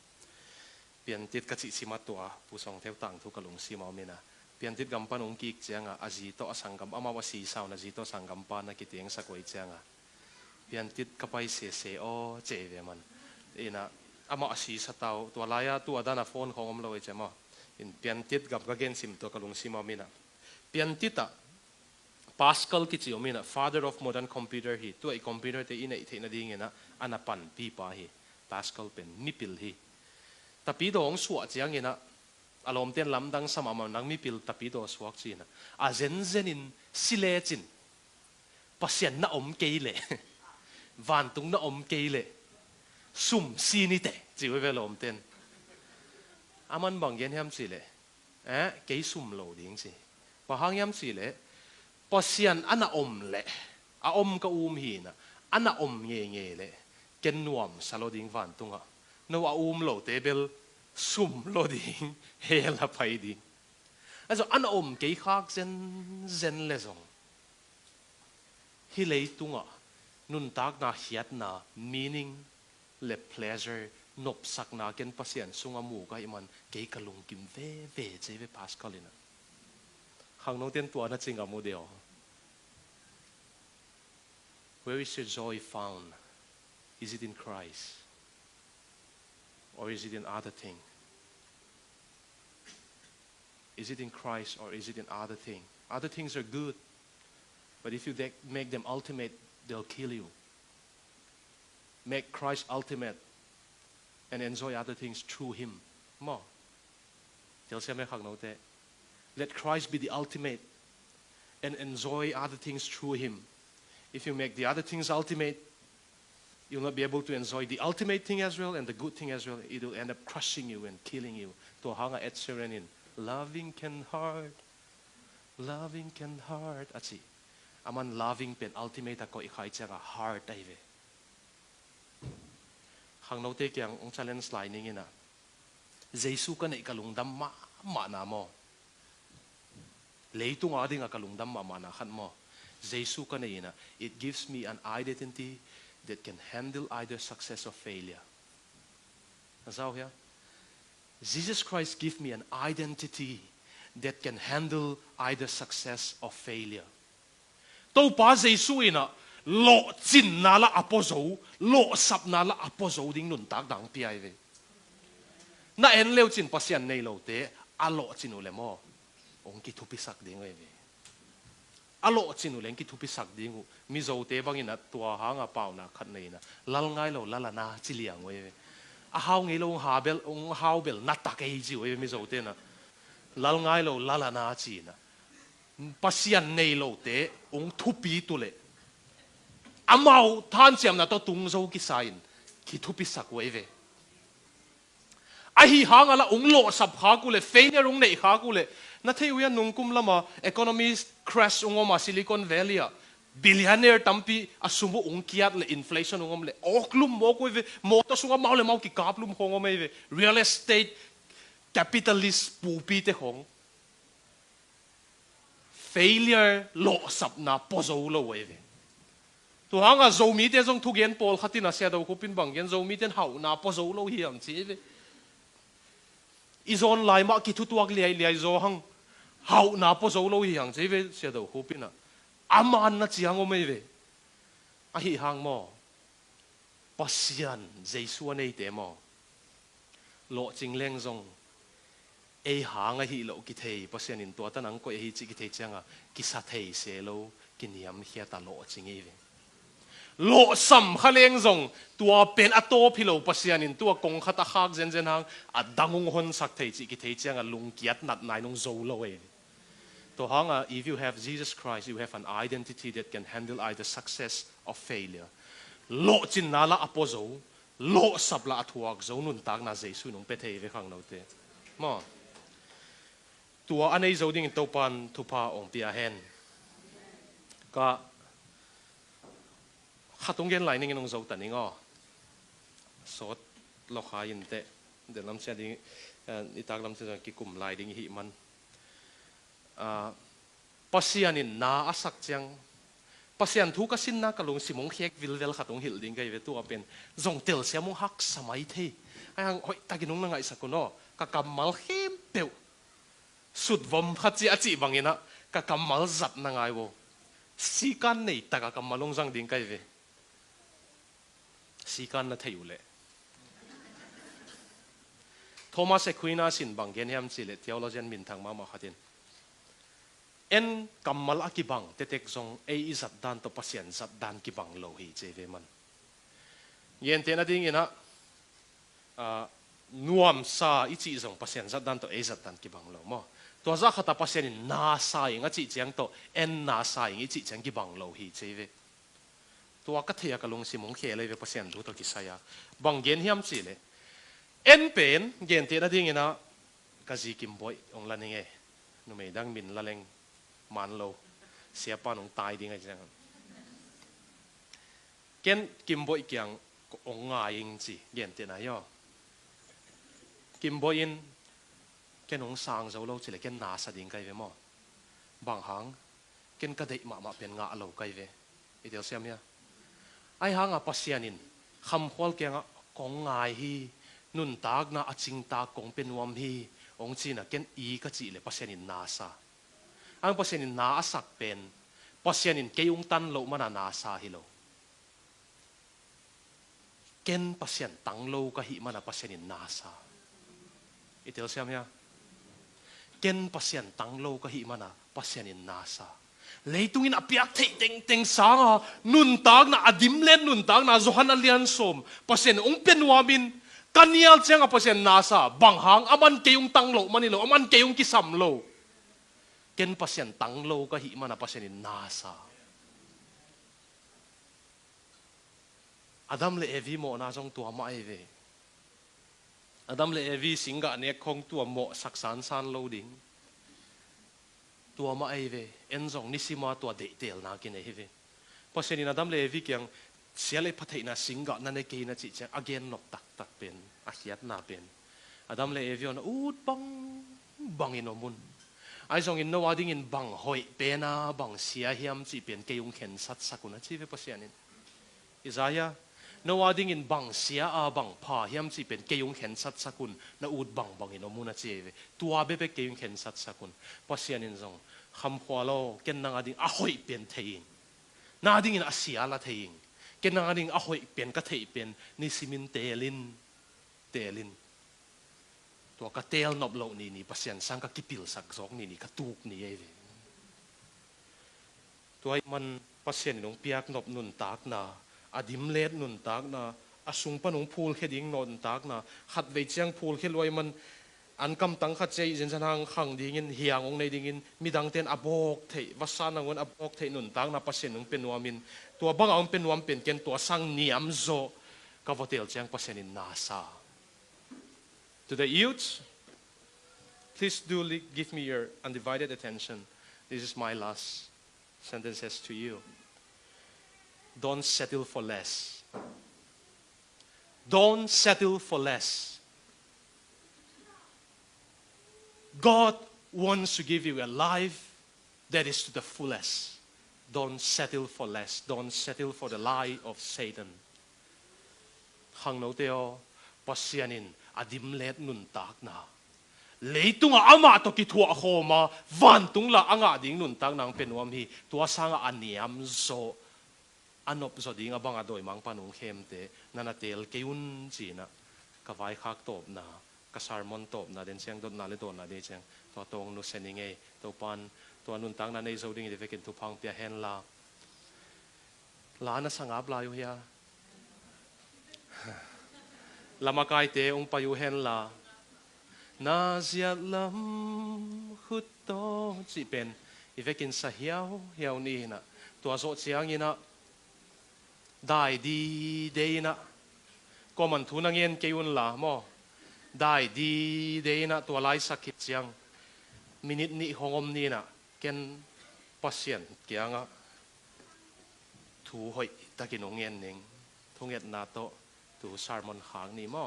pian tit ka chi sima to pu song theo tang thu kalung sima mena pian tit gam pan ong ki chianga aji to asangam ama wasi sauna ji to sangam pa na ki tieng sakoi chianga pian tit kapai se o che ve man ina ama asi satau to laya tu adana phone khongom lo chema in pian tit gam ka gen sim to kalung sima mina pian tita Pascal ki chi omina father of modern computer hi to ai computer te ina the na ding ina anapan pi pa hi Pascal pen nipil hi tapi dong suwa chiang ina alom ten lam dang sama ma nang mi pil tapi do suak china a zen in sile chin pasien na om keile van tung na om keile sum sinite chi we velom ten aman bang yen ham sile ke sum lo ding si pa hang yam sile pasien ana om le a om ka hi na ana om nge le ken nuam saloding van tunga no a lo te bel sum lo ding hela pai ding also an cái khác zen le zong hi lei tunga nun tak na hiat na meaning le pleasure nop sak na ken pasien sunga mu ka iman ke kalung kim ve che ve Pascalina hang no ten tua na chinga mu deo where is your joy found? Is it in Christ or is it in other thing? Is it in Christ or is it in other things? Other things are good, but if you make them ultimate, they'll kill you. Make Christ ultimate and enjoy other things through Him. More. Let Christ be the ultimate and enjoy other things through Him. If you make the other things ultimate, you'll not be able to enjoy the ultimate thing as well and the good thing as well. It will end up crushing you and killing you. To hanga et serenin. Loving can hurt. Achi. Aman loving pen ultimate ako ikai changa heart aive. Hang no te kyang ong challenge line ngina. Jesu ka na ikalungdam ma na mo. Leitung adi nga kalungdam ma na khan mo. Jesu ka na ina. It gives me an identity that can handle either success or failure. Nasaw ya? Jesus Christ give me an identity that can handle either success or failure. Tau pa Jesu ina lo chin na la apozo, lo sap na la apozo ding nun tak dang pi ai ve. Na en leo chin pasian nei lo te a lo chin ule mo. Ong ki thupi sak ding ve. A lo chin ule ki thupi sak ding mi zo te bang ina tua hanga pau na khat nei na. Lal ngai lo lala na chiliang ve. A hao ngai lo habel ong hao bel na tak ei ji we mi zo te na. Lal ngai lo lala na chi na. Pasian nei lo te ong thupi tu le. Amau than siam na to tung zo ki sain ki thupi sak we ve. Ahi hang ala ong lo sap kha ku le failure ong nei kha ku le na thei uya nung kum lama economy crash ong ma Silicon Valley billionaire tampi asumo ungkiat le inflation ungom le oklum mo ko ve moto sunga mau le mau ki kaplum hongom ve real estate capitalist pupi te hong failure lo sap na pozo lo ve tu hanga zo mi te jong thu gen pol khatina sia do ko pin bang gen zo mi ten hau na pozo lo hi am chi ve izon lai ma ki thu tuak le zo hang hau na pozo lo hi hang chi ve sia do ko pin na aman na chiang o mai ve a hi hang mo pasian jesu nei te mo lo ching leng zong e hang a hi lo ki thei pasian in to tan ang ko hi chi ki thei changa ki sa thei se lo ki niam hia ta lo ching e ve lo sam khaleng zong tua pen ato philo pasian in tua kong khata khak zen zen hang a dangung hon sak thei chi ki thei changa lung kiat nat nai nong zo lo e to hanga if you have Jesus Christ you have an identity that can handle either success or failure lo chin na la apozo lo sab la athuak zo nun tak na jesu nung pe thei ve khang no te mo tua anei zo ding to pan thu pa ong pia hen ka khatung gen lai ning nong zo taning o sot lo kha yin te de lam sia ding itak lam sia ki kum lai ding hi man pasianin na asak chang pasian thu ka sin na kalung simong khek vilvel khatung hil ding kai ve tu apen zong tel sia mong hak samai the ang hoi takinong na ngai sakuno ka kamal hem peu sut vom khachi achi bangina ka kamal zat na ngai wo sikan nei ta ka kamalong jang ding kai ve sikan na thayule Thomas Aquinas sin banggen yam chile theologian min thang ma khatin en kamal akibang tetek zong e izat dan to pasien zat dan kibang lo hi cheve man yen te na ding ina nuam sa ichi zong pasien zat dan to e zat dan kibang lo mo to za khata pasien na sa ing achi chiang to en na sa ing ichi chiang kibang lo hi cheve to ka thia ka long simong khele ve pasien du to kisaya banggen hiam chile en pen gen te na ding ina kazi kimboi ong laninge nu me dang min laleng man lo siapa nong tai ding ai chang ken kimboi kyang ong nga ing chi gen te na yo kimboi in ken ong sang zo lo chile ken na sa ding kai ve mo bang hang ken ka dei ma pen nga lo kai ve itel siam ya ai hang a pasianin kham khol kyang kong ngai hi nun tak na aching ta kong penwam hi ong chi na ken i ka chi le pasianin na sa ang pasianin na asak pen pasianin kayong tan lo mana nasa hilo ken pasian tang lo ka hi mana pasianin nasa itel siam ya ken pasian tang lo ka hi mana pasianin nasa leitungin apiak thei teng teng sanga nun tag na adim len nun tag na zohan alian som pasian ong penwamin kanial chang pasian nasa banghang aman kayong tang lo manilo aman kayong kisam lo ken pasien tang lo ka hi mana pasienin nasa Adam le Evi mo na jong tua ma eve Adam le Evi singa ne khong tua mo saksan san lo ding tua ma eve en jong nisima tua de tel na kin eve pasienin Adam le Evi kyang siale pathai na singa na ne ke na chi cha again nok tak tak pen a hiat na pen Adam le Evi on ut bang inomun ai zong in no wading in bang hoi pena bang sia hiam chi pen ke yung khen sat sakuna chi ve pasianin Isaiah no wading in bang sia a bang pha hiam chi pen ke yung khen sat sakun na ud bang bang in omuna chi ve tua be ke yung khen sat sakun pasianin zong kham khwalo ken nang ading a hoi pen thein na ding in asia la thein ken nang ading a hoi pen ka thei pen ni simin telin to ka tel nop lo ni pasian sang ka kipil sak zok ni katuk ni e to ai man pasian nong piak nop nun tak na adim let nun tak na asung panong phul heding non tak na khat ve chiang phul kheloi man an kam tang khat chei jen sanang khang ding in hiang ong nei ding in midang ten abok thei wasan angon abok thei nun tak na pasian nong penwamin to bang ang penwam pen ken to sang niam zo ka votel chiang pasian in nasa. To the youth, please do give me your undivided attention. This is my last sentences to you. don't settle for less. Don't settle for less. God wants to give you a life that is to the fullest. Don't settle for less. Don't settle for the lie of Satan. Hang no teo pasianin adim let nun tak na. Leitung ama to kitua khoma vantung la anga ding nun tak nang penuam hi tua sanga aniam zo anop zo ding abanga doi mang panung khemte nanatel keun china kawai khak top na ka sermon top na den siang dot na le don na de chang to tong nu seninge to pan to nun tak na nei zo ding de vekin tu phang pia hen la na sangap la yu ya lama kai te ung payu hen la na ziat lam khut to chi pen ivekin sa hiao hiao ni na tua zo chiang ina dai di de na ko man thu na ngien keun la mo dai di de na tua lai sakit chiang minute ni hongom ni na ken pasien kianga thu hoi takin ngien ning thunget na to tu sermon khang ni mo